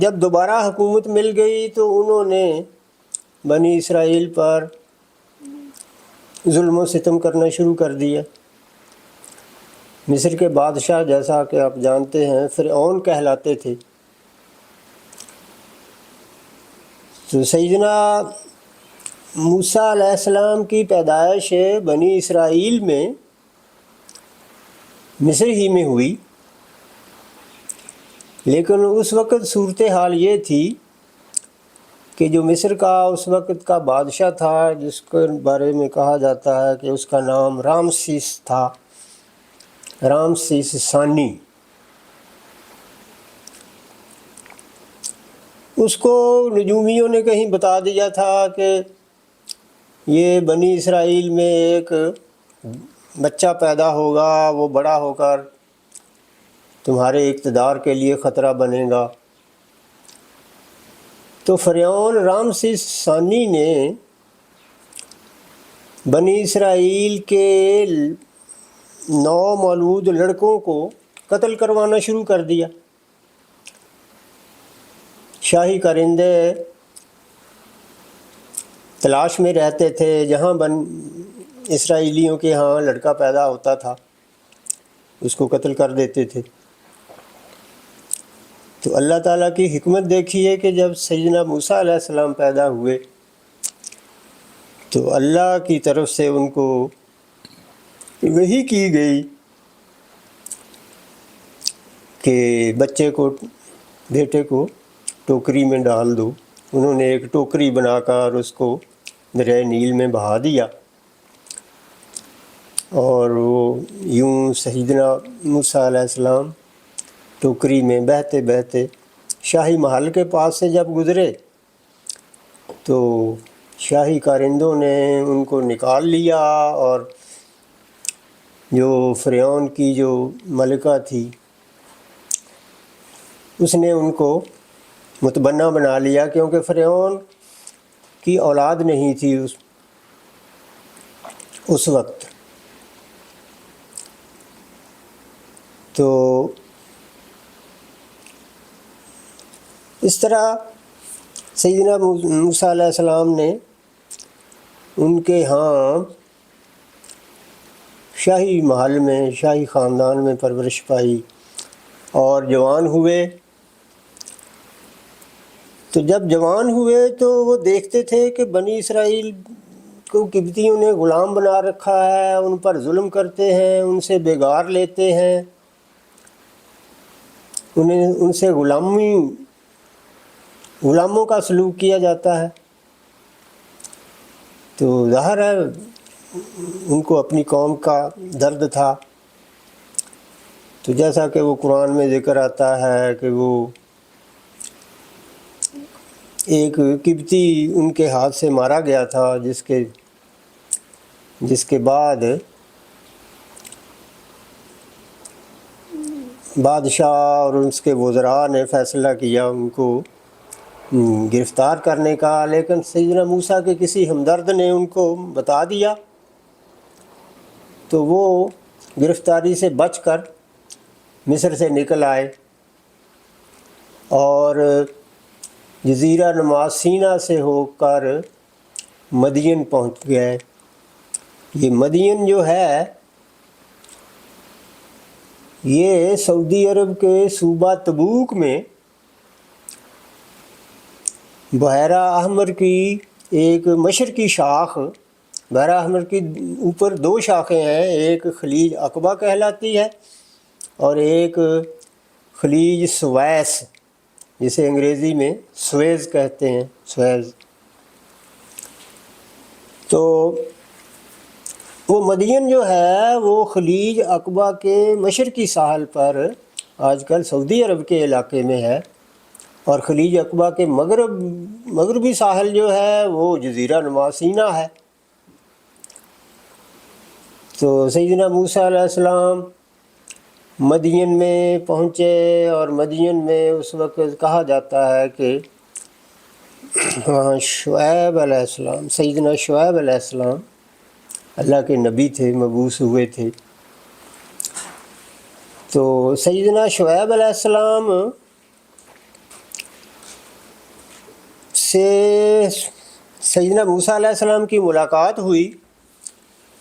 S1: جب دوبارہ حکومت مل گئی تو انہوں نے بنی اسرائیل پر ظلم و ستم کرنا شروع کر دیا۔ مصر کے بادشاہ، جیسا کہ آپ جانتے ہیں، فرعون کہلاتے تھے۔ تو سیدنا موسیٰ علیہ السلام کی پیدائش بنی اسرائیل میں مصر ہی میں ہوئی، لیکن اس وقت صورتحال یہ تھی کہ جو مصر کا اس وقت کا بادشاہ تھا، جس کے بارے میں کہا جاتا ہے کہ اس کا نام رامسیس تھا، رامسیس ثانی، اس کو نجومیوں نے کہیں بتا دیا تھا کہ یہ بنی اسرائیل میں ایک بچہ پیدا ہوگا، وہ بڑا ہو کر تمہارے اقتدار کے لیے خطرہ بنے گا۔ تو فرعون رامسیس ثانی نے بنی اسرائیل کے نومولود لڑکوں کو قتل کروانا شروع کر دیا۔ شاہی کرندے تلاش میں رہتے تھے، جہاں اسرائیلیوں کے ہاں لڑکا پیدا ہوتا تھا اس کو قتل کر دیتے تھے۔ تو اللہ تعالیٰ کی حکمت دیکھیے کہ جب سیدنا موسیٰ علیہ السلام پیدا ہوئے تو اللہ کی طرف سے ان کو وحی کی گئی کہ بچے کو، بیٹے کو ٹوکری میں ڈال دو۔ انہوں نے ایک ٹوکری بنا کر اس کو دریائے نیل میں بہا دیا، اور وہ یوں سیدنا موسیٰ علیہ السلام ٹوکری میں بہتے بہتے شاہی محل کے پاس سے جب گزرے تو شاہی کارندوں نے ان کو نکال لیا، اور جو فرعون کی جو ملکہ تھی اس نے ان کو متبنہ بنا لیا، کیونکہ فرعون کی اولاد نہیں تھی اس وقت۔ تو اس طرح سیدنا موسیٰ علیہ السلام نے ان کے ہاں شاہی محل میں، شاہی خاندان میں پرورش پائی، اور جوان ہوئے۔ تو جب جوان ہوئے تو وہ دیکھتے تھے کہ بنی اسرائیل کو قبطیوں نے غلام بنا رکھا ہے، ان پر ظلم کرتے ہیں، ان سے بگار لیتے ہیں، ان سے غلاموں کا سلوک کیا جاتا ہے۔ تو ظاہر ہے ان کو اپنی قوم کا درد تھا۔ تو جیسا کہ وہ قرآن میں ذکر آتا ہے کہ وہ ایک قبطی ان کے ہاتھ سے مارا گیا تھا، جس کے بعد بادشاہ اور اس کے وزراء نے فیصلہ کیا ان کو گرفتار کرنے کا، لیکن سیدنا موسیٰ کے کسی ہمدرد نے ان کو بتا دیا تو وہ گرفتاری سے بچ کر مصر سے نکل آئے اور جزیرہ نما سینا سے ہو کر مدین پہنچ گئے۔ یہ مدین جو ہے یہ سعودی عرب کے صوبہ تبوک میں بحیرہ احمر کی ایک مشرقی شاخ، بحیرہ احمر کی اوپر دو شاخیں ہیں، ایک خلیج عقبہ کہلاتی ہے اور ایک خلیج سویس، جسے انگریزی میں سویز کہتے ہیں، سویز۔ تو وہ مدین جو ہے وہ خلیج عقبہ کے مشرقی ساحل پر آج کل سعودی عرب کے علاقے میں ہے، اور خلیج عقبہ کے مغربی ساحل جو ہے وہ جزیرہ نما سینا ہے۔ تو سیدنا موسیٰ علیہ السلام مدین میں پہنچے، اور مدین میں اس وقت کہا جاتا ہے کہ شعیب علیہ السلام، سیدنا شعیب علیہ السلام اللہ کے نبی تھے، مبعوث ہوئے تھے۔ تو سیدنا شعیب علیہ السلام سے سیدنا موسیٰ علیہ السلام کی ملاقات ہوئی.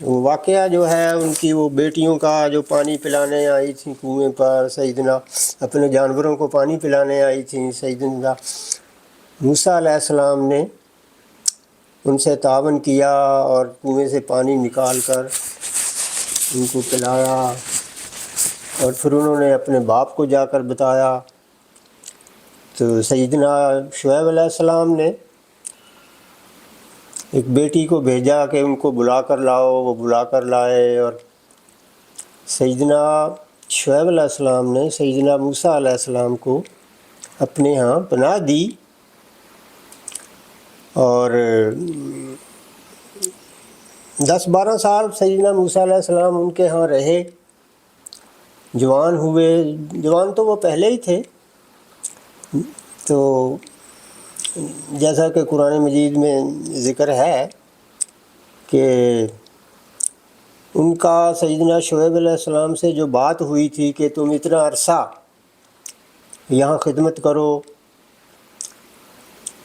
S1: وہ واقعہ جو ہے ان کی وہ بیٹیوں کا جو پانی پلانے آئی تھیں کنویں پر، سیدنا اپنے جانوروں کو پانی پلانے آئی تھیں، سیدنا موسیٰ علیہ السلام نے ان سے تعاون کیا اور کنویں سے پانی نکال کر ان کو پلایا، اور پھر انہوں نے اپنے باپ کو جا کر بتایا. تو سیدنا شعیب علیہ السلام نے ایک بیٹی کو بھیجا کہ ان کو بلا کر لاؤ. وہ بلا کر لائے، اور سیدنا شعیب علیہ السلام نے سیدنا موسیٰ علیہ السلام کو اپنے ہاں پناہ دی، اور 10-12 سال سیدنا موسیٰ علیہ السلام ان کے ہاں رہے. جوان ہوئے، جوان تو وہ پہلے ہی تھے. تو جیسا کہ قرآن مجید میں ذکر ہے کہ ان کا سیدنا شعیب علیہ السلام سے جو بات ہوئی تھی کہ تم اتنا عرصہ یہاں خدمت کرو،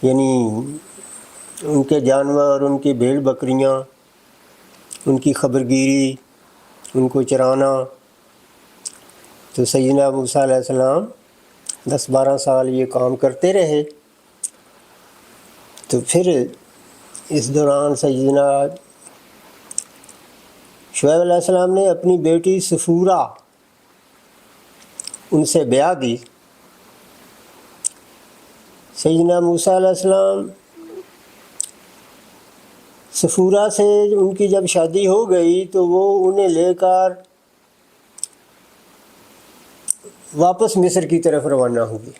S1: یعنی ان کے جانور، ان کی بھیڑ بکریاں، ان کی خبرگیری، ان کو چرانا. تو سیدنا موسیٰ علیہ السلام 10-12 سال یہ کام کرتے رہے. تو پھر اس دوران سیدنا شعیب علیہ السلام نے اپنی بیٹی صفورہ ان سے بیاہ دی. سیدنا موسیٰ علیہ السلام صفورہ سے ان کی جب شادی ہو گئی تو وہ انہیں لے کر واپس مصر کی طرف روانہ ہوئی.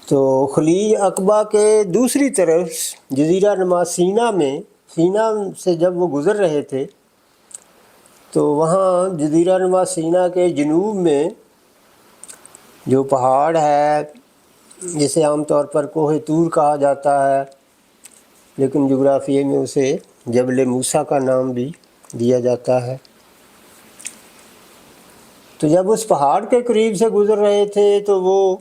S1: تو خلیج عقبہ کے دوسری طرف جزیرہ نما سینا میں، سینا سے جب وہ گزر رہے تھے تو وہاں جزیرہ نما سینا کے جنوب میں جو پہاڑ ہے جسے عام طور پر کوہ طور کہا جاتا ہے، لیکن جغرافیے میں اسے جبل موسیٰ کا نام بھی دیا جاتا ہے. تو جب اس پہاڑ کے قریب سے گزر رہے تھے تو وہ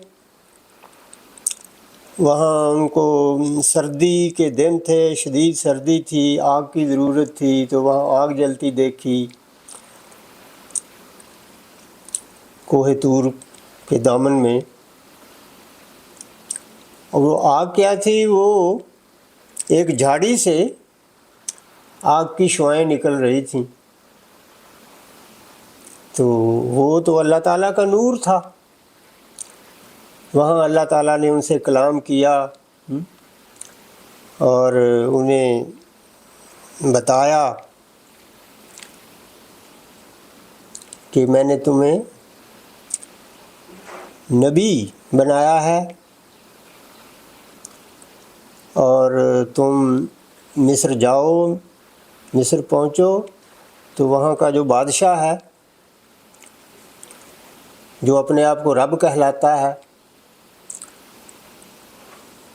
S1: وہاں ان کو سردی کے دن تھے، شدید سردی تھی، آگ کی ضرورت تھی. تو وہاں آگ جلتی دیکھی کوہ طور کے دامن میں. اور وہ آگ کیا تھی؟ وہ ایک جھاڑی سے آگ کی شعائیں نکل رہی تھیں. تو وہ تو اللہ تعالیٰ کا نور تھا. وہاں اللہ تعالیٰ نے ان سے کلام کیا اور انہیں بتایا کہ میں نے تمہیں نبی بنایا ہے، اور تم مصر جاؤ، مصر پہنچو تو وہاں کا جو بادشاہ ہے جو اپنے آپ کو رب کہلاتا ہے،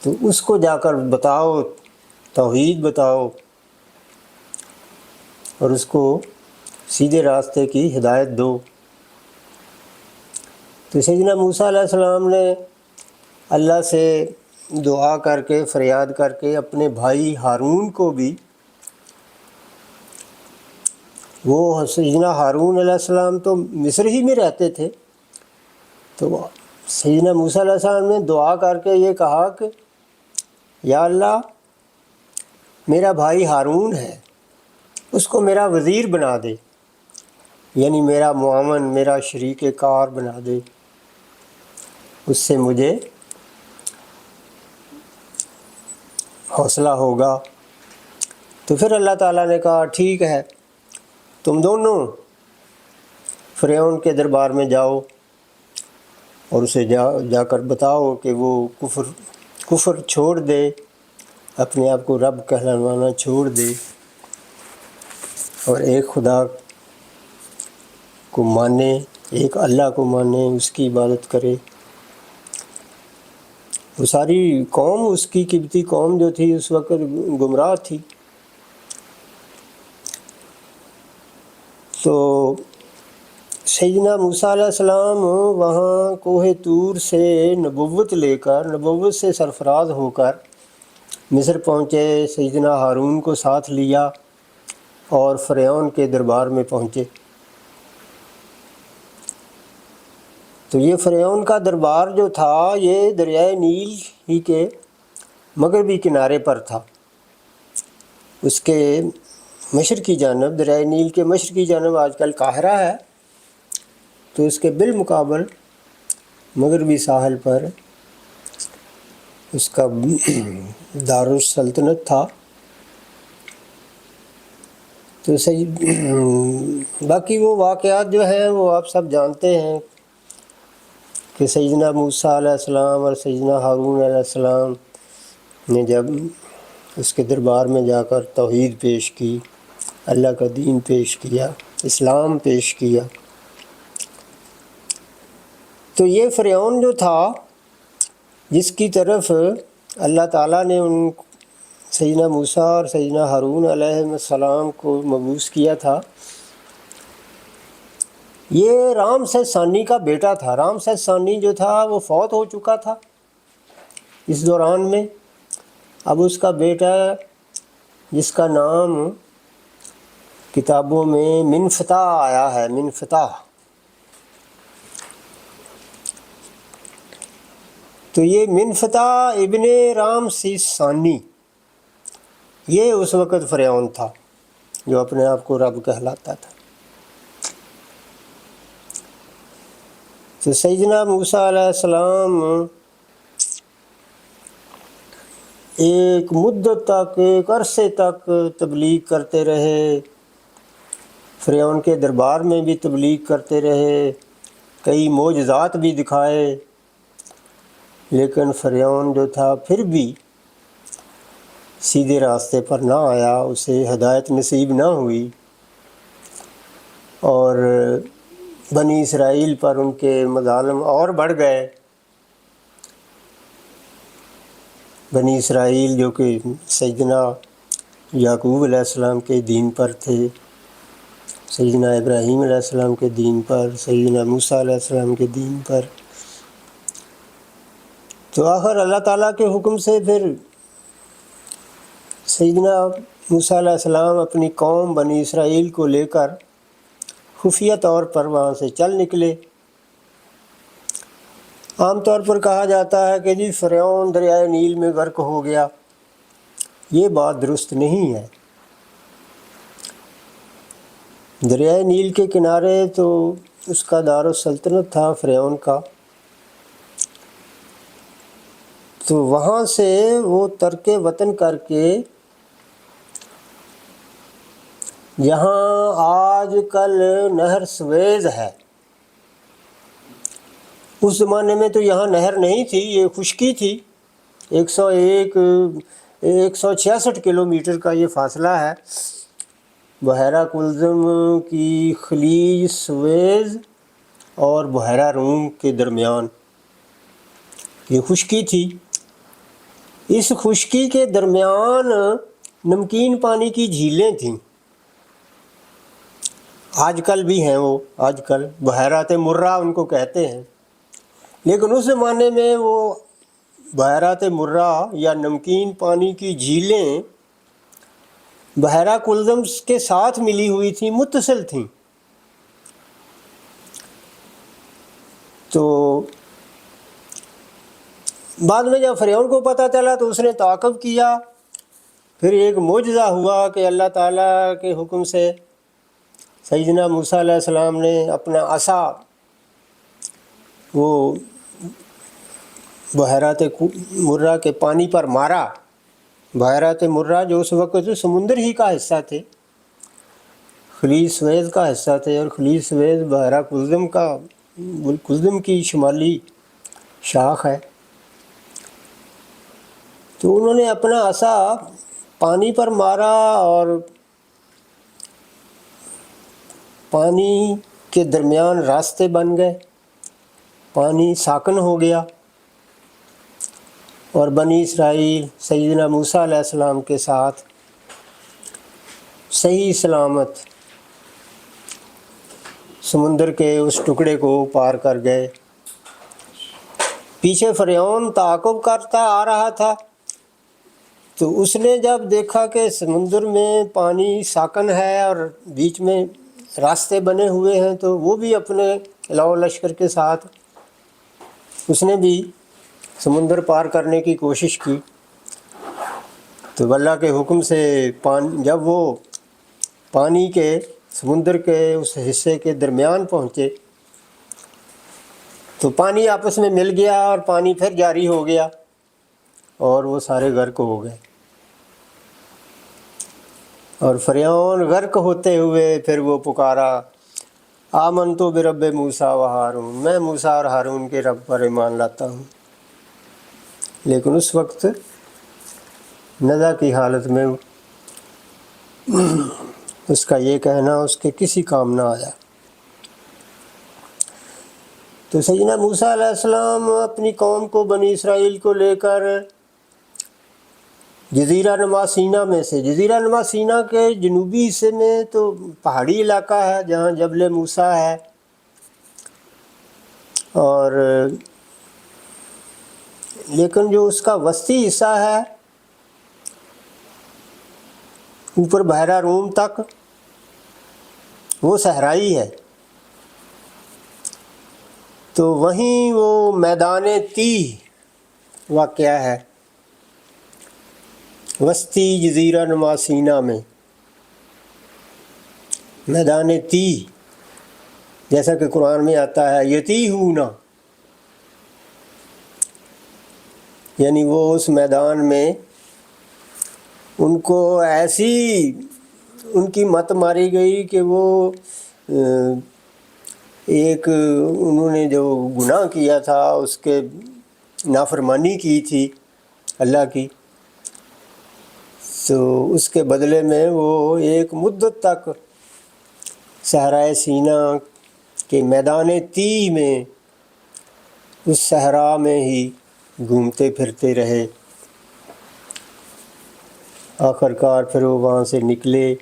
S1: تو اس کو جا کر بتاؤ، توحید بتاؤ، اور اس کو سیدھے راستے کی ہدایت دو. تو سیدنا موسیٰ علیہ السلام نے اللہ سے دعا کر کے، فریاد کر کے اپنے بھائی ہارون کو بھی، وہ سیدنا ہارون علیہ السلام تو مصر ہی میں رہتے تھے، تو سیدنا موسیٰ علیہ السلام نے دعا کر کے یہ کہا کہ یا اللہ، میرا بھائی ہارون ہے، اس کو میرا وزیر بنا دے، یعنی میرا معاون، میرا شریک کار بنا دے، اس سے مجھے حوصلہ ہوگا. تو پھر اللہ تعالیٰ نے کہا ٹھیک ہے، تم دونوں فرعون کے دربار میں جاؤ اور اسے جا کر بتاؤ کہ وہ کفر چھوڑ دے، اپنے آپ کو رب کہلوانا چھوڑ دے، اور ایک خدا کو مانے، ایک اللہ کو مانے، اس کی عبادت کرے. وہ ساری قوم، اس کی قبطی قوم جو تھی اس وقت گمراہ تھی. تو سیدنا موسیٰ علیہ السلام وہاں کوہ طور سے نبوت لے کر، نبوت سے سرفراز ہو کر مصر پہنچے، سیدنا ہارون کو ساتھ لیا اور فرعون کے دربار میں پہنچے۔ تو یہ فرعون کا دربار جو تھا یہ دریائے نیل ہی کے مغربی کنارے پر تھا۔ اس کے مشرقی جانب، دریائے نیل کے مشرقی جانب آج کل قاہرہ ہے، تو اس کے بالمقابل مغربی ساحل پر اس کا دارالسلطنت تھا۔ تو باقی وہ واقعات جو ہیں وہ آپ سب جانتے ہیں کہ سیدنا موسیٰ علیہ السلام اور سیدنا ہارون علیہ السلام نے جب اس کے دربار میں جا کر توحید پیش کی، اللہ کا دین پیش کیا، اسلام پیش کیا، تو یہ فرعون جو تھا جس کی طرف اللہ تعالیٰ نے ان سیدنا موسیٰ اور سیدنا ہارون علیہ السلام کو مبعوث کیا تھا، یہ رامسس ثانی کا بیٹا تھا۔ رامسس ثانی جو تھا وہ فوت ہو چکا تھا اس دوران میں۔ اب اس کا بیٹا جس کا نام کتابوں میں منفتح آیا ہے، منفتح، تو یہ منفتح ابن رامسس ثانی یہ اس وقت فرعون تھا جو اپنے آپ کو رب کہلاتا تھا۔ تو سیدنا موسیٰ علیہ السلام ایک مدت تک، ایک عرصے تک تبلیغ کرتے رہے، فرعون کے دربار میں بھی تبلیغ کرتے رہے، کئی معجزات بھی دکھائے، لیکن فرعون جو تھا پھر بھی سیدھے راستے پر نہ آیا، اسے ہدایت نصیب نہ ہوئی، اور بنی اسرائیل پر ان کے مظالم اور بڑھ گئے۔ بنی اسرائیل جو کہ سیدنا یعقوب علیہ السلام کے دین پر تھے، سیدنا ابراہیم علیہ السلام کے دین پر، سیدنا موسیٰ علیہ السلام کے دین پر، تو آخر اللہ تعالیٰ کے حکم سے پھر سیدنا موسیٰ علیہ السلام اپنی قوم بنی اسرائیل کو لے کر خفیہ طور پر وہاں سے چل نکلے۔ عام طور پر کہا جاتا ہے کہ جی فرعون دریائے نیل میں غرق ہو گیا، یہ بات درست نہیں ہے۔ دریائے نیل کے کنارے تو اس کا دارالسلطنت تھا فرعون کا، تو وہاں سے وہ ترک وطن کر کے جہاں آج کل نہر سویز ہے، اس زمانے میں تو یہاں نہر نہیں تھی، یہ خشکی تھی۔ 166 کلومیٹر کا یہ فاصلہ ہے بحیرہ کلزم کی خلیج سویز اور بحیرہ روم کے درمیان، یہ خشکی تھی۔ اس خشکی کے درمیان نمکین پانی کی جھیلیں تھیں، آج کل بھی ہیں، وہ آج کل بحیرات مرہ ان کو کہتے ہیں، لیکن اس زمانے میں وہ بحیرات مرہ یا نمکین پانی کی جھیلیں بحیرہ کلزم کے ساتھ ملی ہوئی تھیں، متصل تھیں۔ تو بعد میں جب فرعون کو پتہ چلا تو اس نے تعاقب کیا، پھر ایک معجزہ ہوا کہ اللہ تعالیٰ کے حکم سے سیدنا موسیٰ علیہ السلام نے اپنا عصا وہ بحیرات مرہ کے پانی پر مارا۔ بحیرات مرہ جو اس وقت سمندر ہی کا حصہ تھے، خلیج سویز کا حصہ تھے، اور خلیج سویز بحیرہ کلزم کی شمالی شاخ ہے۔ تو انہوں نے اپنا عصا پانی پر مارا اور پانی کے درمیان راستے بن گئے، پانی ساکن ہو گیا، اور بنی اسرائیل سیدنا موسیٰ علیہ السلام کے ساتھ صحیح سلامت سمندر کے اس ٹکڑے کو پار کر گئے۔ پیچھے فرعون تعاقب کرتا آ رہا تھا، تو اس نے جب دیکھا کہ سمندر میں پانی ساکن ہے اور بیچ میں راستے بنے ہوئے ہیں، تو وہ بھی اپنے لو لشکر کے ساتھ اس نے بھی سمندر پار کرنے کی کوشش کی۔ تو اللہ کے حکم سے جب وہ پانی کے سمندر کے اس حصے کے درمیان پہنچے تو پانی آپس میں مل گیا اور پانی پھر جاری ہو گیا اور وہ سارے غرق ہو گئے۔ اور فرعون غرق ہوتے ہوئے پھر وہ پکارا، آمنتو برب موسیٰ و ہارون، میں موسیٰ اور ہارون کے رب پر ایمان لاتا ہوں۔ لیکن اس وقت نزع کی حالت میں اس کا یہ کہنا اس کے کسی کام نہ آیا۔ تو سیدنا موسیٰ علیہ السلام اپنی قوم کو، بنی اسرائیل کو لے کر جزیرہ نما سینا میں سے، جزیرہ نما سینا کے جنوبی حصے میں تو پہاڑی علاقہ ہے جہاں جبل موسیٰ ہے، اور لیکن جو اس کا وسطی حصہ ہے اوپر بحیرہ روم تک، وہ صحرائی ہے۔ تو وہیں وہ میدان تیہ واقع ہے، وسطی جزیرہ نما سینا میں میدان تیہ، جیسا کہ قرآن میں آتا ہے یتیہون، یعنی وہ اس میدان میں ان کو ایسی ان کی مت ماری گئی کہ وہ ایک انہوں نے جو گناہ کیا تھا، اس کے نافرمانی کی تھی اللہ کی، تو اس کے بدلے میں وہ ایک مدت تک صحرائے سینا کے میدان تیہ میں، اس صحرا میں ہی گھومتے پھرتے رہے۔ آخر کار پھر وہ وہاں سے نکلے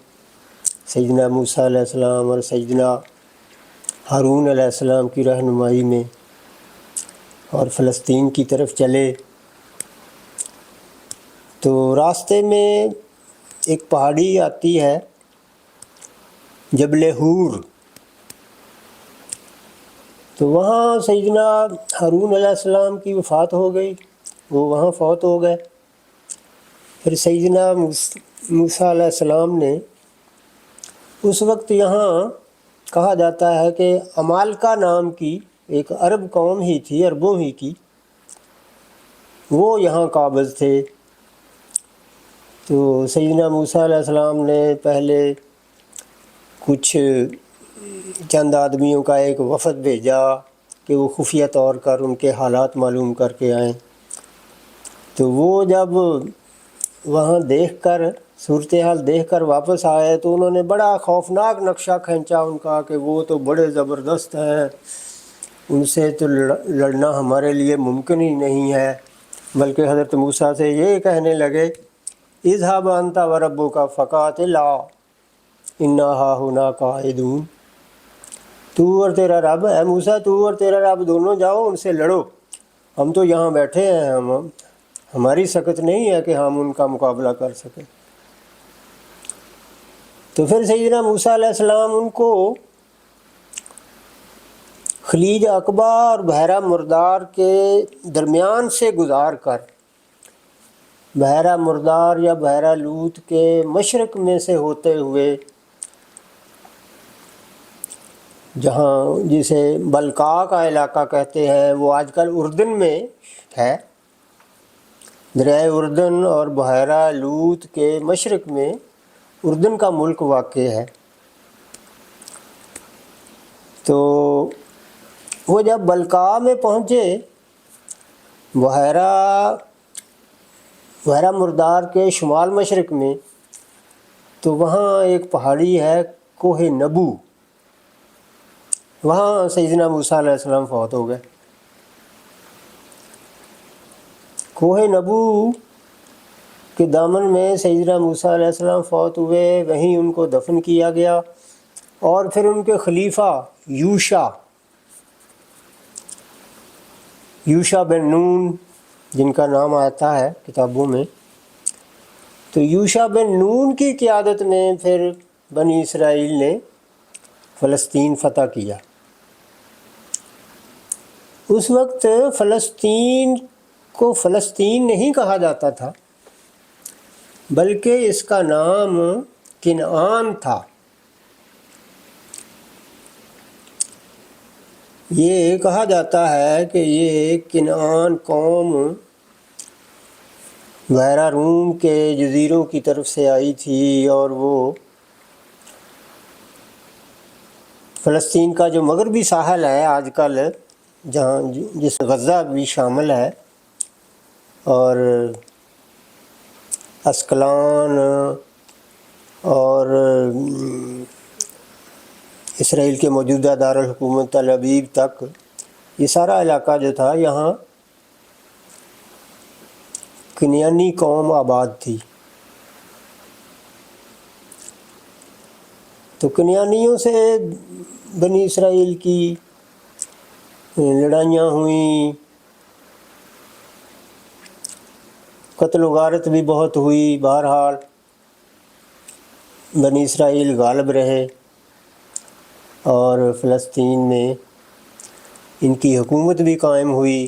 S1: سیدنا موسیٰ علیہ السلام اور سیدنا ہارون علیہ السلام کی رہنمائی میں، اور فلسطین کی طرف چلے۔ تو راستے میں ایک پہاڑی آتی ہے جبل حور، تو وہاں سیدنا ہارون علیہ السلام کی وفات ہو گئی، وہ وہاں فوت ہو گئے۔ پھر سیدنا موسیٰ علیہ السلام نے اس وقت، یہاں کہا جاتا ہے کہ عمالقہ نام کی ایک عرب قوم ہی تھی، عربوں ہی کی، وہ یہاں قابض تھے۔ تو سیدنا موسیٰ علیہ السلام نے پہلے کچھ چند آدمیوں کا ایک وفد بھیجا کہ وہ خفیہ طور پر ان کے حالات معلوم کر کے آئیں۔ تو وہ جب وہاں دیکھ کر، صورتحال دیکھ کر واپس آئے تو انہوں نے بڑا خوفناک نقشہ کھینچا ان کا کہ وہ تو بڑے زبردست ہیں، ان سے تو لڑنا ہمارے لیے ممکن ہی نہیں ہے۔ بلکہ حضرت موسیٰ سے یہ کہنے لگے، اذهب انت وربک فقاتلا انا ہاہنا قاعدون، تو اور تیرا رب، اے موسیٰ تو اور تیرا رب دونوں جاؤ، ان سے لڑو، ہم تو یہاں بیٹھے ہیں، ہماری سکت نہیں ہے کہ ہم ان کا مقابلہ کر سکیں۔ تو پھر سیدنا موسیٰ علیہ السلام ان کو خلیج عقبہ اور بحیرہ مردار کے درمیان سے گزار کر، بحیرہ مردار یا بحیرہ لوط کے مشرق میں سے ہوتے ہوئے، جہاں جسے بلقاء کا علاقہ کہتے ہیں، وہ آج کل اردن میں ہے، دریائے اردن اور بحیرہ لوط کے مشرق میں اردن کا ملک واقع ہے۔ تو وہ جب بلقاء میں پہنچے، بحیرہ مردار کے شمال مشرق میں، تو وہاں ایک پہاڑی ہے کوہ نبو، وہاں سیدنا موسیٰ علیہ السلام فوت ہو گئے۔ کوہ نبو کے دامن میں سیدنا موسیٰ علیہ السلام فوت ہوئے، وہیں ان کو دفن کیا گیا۔ اور پھر ان کے خلیفہ یوشع بن نون جن کا نام آتا ہے کتابوں میں، تو یوشع بن نون کی قیادت میں پھر بنی اسرائیل نے فلسطین فتح کیا۔ اس وقت فلسطین کو فلسطین نہیں کہا جاتا تھا، بلکہ اس کا نام کنعان تھا۔ یہ کہا جاتا ہے کہ یہ کنعان قوم بحیرہ روم کے جزیروں کی طرف سے آئی تھی، اور وہ فلسطین کا جو مغربی ساحل ہے آج کل، جہاں جس میں غزہ بھی شامل ہے، اور اسکلان اور اسرائیل کے موجودہ دارالحکومت تل ابیب تک، یہ سارا علاقہ جو تھا، یہاں کنعانی قوم آباد تھی۔ تو کنعانیوں سے بنی اسرائیل کی لڑائیاں ہوئیں، قتل و غارت بھی بہت ہوئی، بہرحال بنی اسرائیل غالب رہے اور فلسطین میں ان کی حکومت بھی قائم ہوئی۔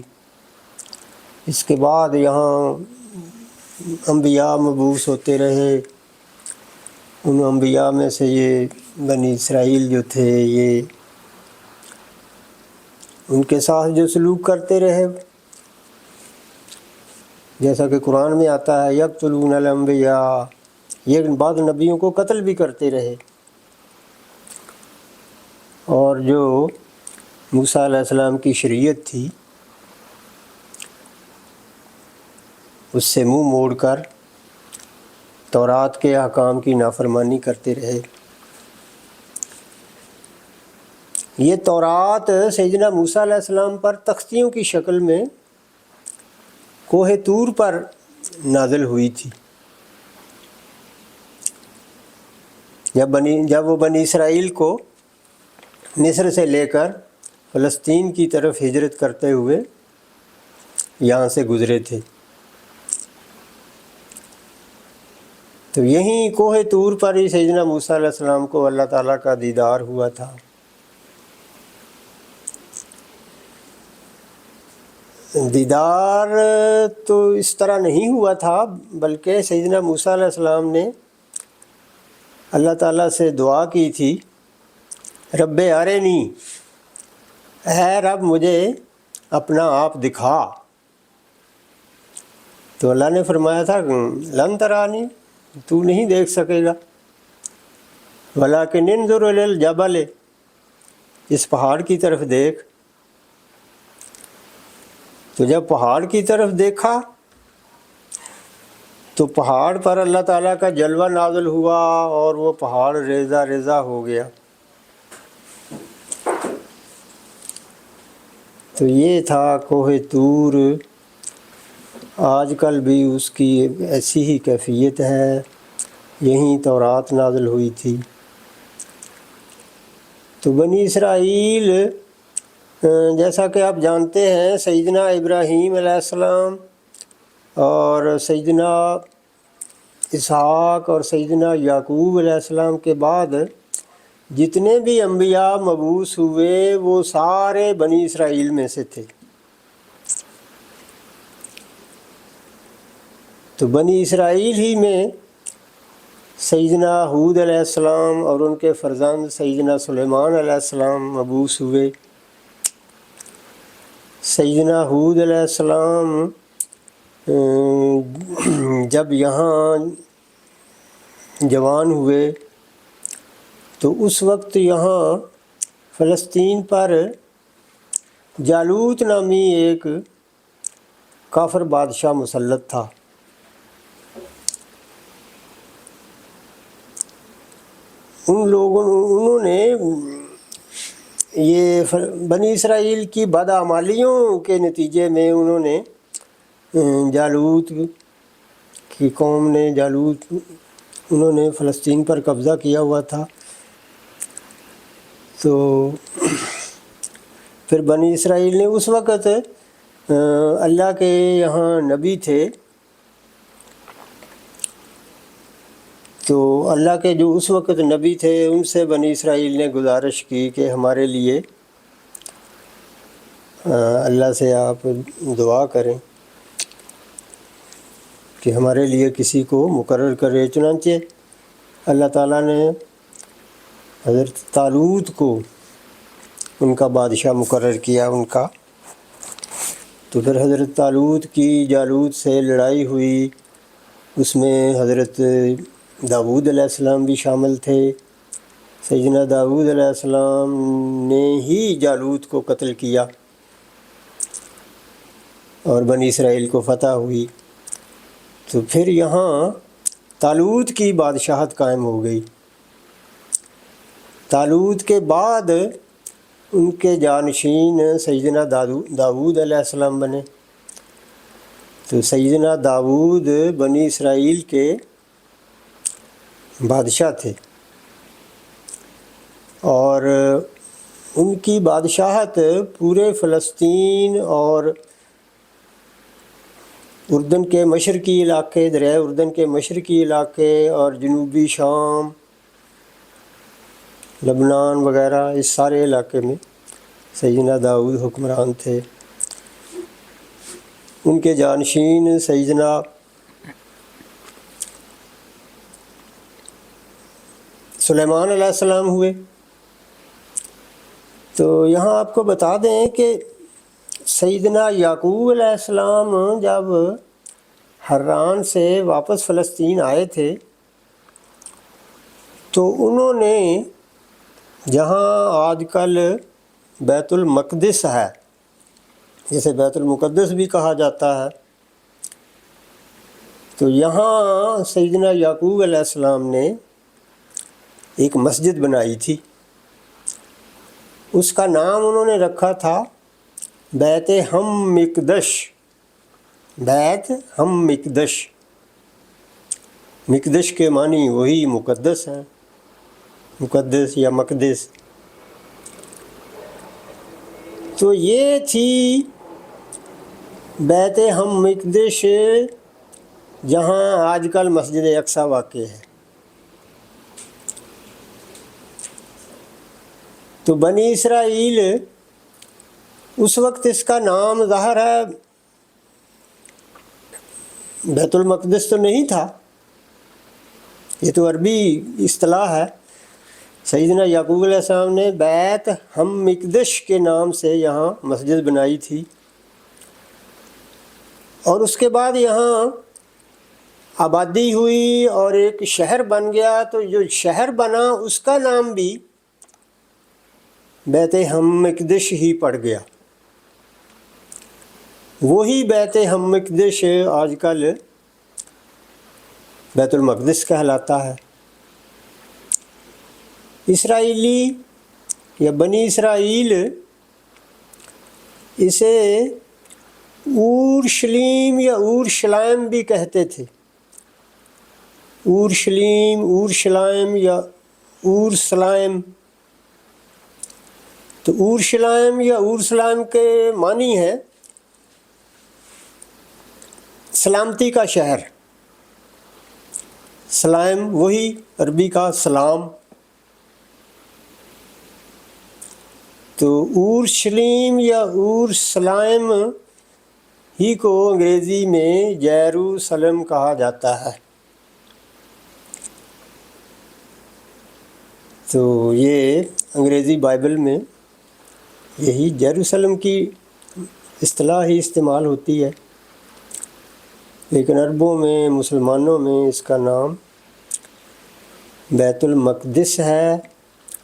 S1: اس کے بعد یہاں انبیاء مبعوث ہوتے رہے، ان انبیاء میں سے یہ بنی اسرائیل جو تھے، یہ ان کے ساتھ جو سلوک کرتے رہے، جیسا کہ قرآن میں آتا ہے یقتلون الانبیاء، یہ بعض نبیوں کو قتل بھی کرتے رہے، اور جو موسیٰ علیہ السلام کی شریعت تھی اس سے منہ موڑ کر تورات کے احکام کی نافرمانی کرتے رہے۔ یہ تورات سیدنا موسیٰ علیہ السلام پر تختیوں کی شکل میں کوہ طور پر نازل ہوئی تھی۔ جب وہ بنی اسرائیل کو مصر سے لے کر فلسطین کی طرف ہجرت کرتے ہوئے یہاں سے گزرے تھے، تو یہیں کوہ طور پر ہی سیدنا موسیٰ علیہ السلام کو اللہ تعالیٰ کا دیدار ہوا تھا۔ دیدار تو اس طرح نہیں ہوا تھا، بلکہ سیدنا موسیٰ علیہ السلام نے اللہ تعالیٰ سے دعا کی تھی، رب ارنی، اے رب مجھے اپنا آپ دکھا۔ تو اللہ نے فرمایا تھا لن ترانی، تو نہیں دیکھ سکے گا، ولکن انظر الی الجبل، اس پہاڑ کی طرف دیکھ۔ تو جب پہاڑ کی طرف دیکھا تو پہاڑ پر اللہ تعالیٰ کا جلوہ نازل ہوا اور وہ پہاڑ ریزہ ریزہ ہو گیا۔ تو یہ تھا کوہ طور، آج کل بھی اس کی ایسی ہی کیفیت ہے، یہیں تورات نازل ہوئی تھی۔ تو بنی اسرائیل، جیسا کہ آپ جانتے ہیں، سیدنا ابراہیم علیہ السلام اور سیدنا اسحاق اور سیدنا یعقوب علیہ السلام کے بعد جتنے بھی انبیاء مبعوث ہوئے وہ سارے بنی اسرائیل میں سے تھے۔ تو بنی اسرائیل ہی میں سیدنا ہود علیہ السلام اور ان کے فرزند سیدنا سلیمان علیہ السلام مبعوث ہوئے۔ سیدنا ہود علیہ السلام جب یہاں جوان ہوئے تو اس وقت یہاں فلسطین پر جالوت نامی ایک کافر بادشاہ مسلط تھا۔ انہوں نے یہ بنی اسرائیل کی بدعمالیوں کے نتیجے میں جالوت کی قوم نے انہوں نے فلسطین پر قبضہ کیا ہوا تھا، تو پھر بنی اسرائیل نے اس وقت اللہ کے یہاں نبی تھے، تو اللہ کے جو اس وقت نبی تھے ان سے بنی اسرائیل نے گزارش کی کہ ہمارے لیے اللہ سے آپ دعا کریں کہ ہمارے لیے کسی کو مقرر کرے۔ چنانچہ اللہ تعالیٰ نے حضرت طالوت کو ان کا بادشاہ مقرر کیا ان کا۔ تو پھر حضرت طالوت کی جالوت سے لڑائی ہوئی، اس میں حضرت داؤد علیہ السلام بھی شامل تھے۔ سیدنا داؤد علیہ السلام نے ہی جالوت کو قتل کیا اور بنی اسرائیل کو فتح ہوئی۔ تو پھر یہاں طالوت کی بادشاہت قائم ہو گئی۔ طالوت کے بعد ان کے جانشین سیدنا داؤد علیہ السلام بنے۔ تو سیدنا داؤد بنی اسرائیل کے بادشاہ تھے، اور ان کی بادشاہت پورے فلسطین اور اردن کے مشرقی علاقے، دریائے اردن کے مشرقی علاقے اور جنوبی شام، لبنان وغیرہ، اس سارے علاقے میں سیدنا داؤد حکمران تھے۔ ان کے جانشین سیدنا سلیمان علیہ السلام ہوئے۔ تو یہاں آپ کو بتا دیں کہ سیدنا یعقوب علیہ السلام جب حران سے واپس فلسطین آئے تھے تو انہوں نے جہاں آج کل بیت المقدس ہے، جسے بیت المقدس بھی کہا جاتا ہے، تو یہاں سیدنا یعقوب علیہ السلام نے ایک مسجد بنائی تھی۔ اس کا نام انہوں نے رکھا تھا بیت ہم مقدش۔ بیت ہم مقدش، مقدش کے معنی وہی مقدس ہیں، مقدس یا مقدس۔ تو یہ تھی بیت ہم مقدش، جہاں آج کل مسجد اقصیٰ واقع ہے۔ تو بنی اسرائیل اس وقت اس کا نام ظاہر ہے بیت المقدس تو نہیں تھا، یہ تو عربی اصطلاح ہے۔ سیدنا یعقوب علیہ السلام نے بیت ہم مقدش کے نام سے یہاں مسجد بنائی تھی، اور اس کے بعد یہاں آبادی ہوئی اور ایک شہر بن گیا۔ تو جو شہر بنا اس کا نام بھی بیت ہم مقدش ہی پڑ گیا۔ وہی بیت ہم مقدش آج کل بیت المقدس کہلاتا ہے۔ اسرائیلی یا بنی اسرائیل اسے اورشلیم یا اورشلائم بھی کہتے تھے۔ اورشلیم، اورشلائم یا اورسلائم۔ تو اورشلائم یا اورسلائم کے معنی ہے سلامتی کا شہر۔ سلائم وہی عربی کا سلام۔ تو اورشلیم یا اورسلائم ہی کو انگریزی میں جیروسلم کہا جاتا ہے۔ تو یہ انگریزی بائبل میں یہی جیروسلم کی اصطلاح ہی استعمال ہوتی ہے، لیکن عربوں میں، مسلمانوں میں اس کا نام بیت المقدس ہے۔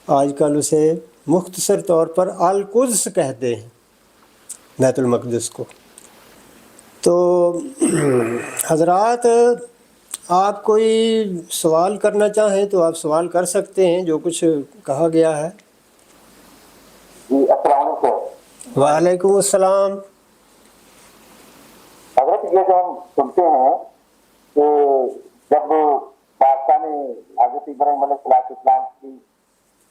S1: آج کل اسے مختصر طور پر القدس کہتے ہیں، بیت المقدس کو۔ تو حضرات، آپ کوئی سوال کرنا چاہیں تو آپ سوال کر سکتے ہیں جو کچھ کہا گیا ہے۔
S2: جی السلام علیکم۔
S1: وعلیکم السلام۔
S2: حضرت یہ جو ہم سنتے ہیں کہ جب بادشاہ نے حضرت ابراہیم علیہ السلام کی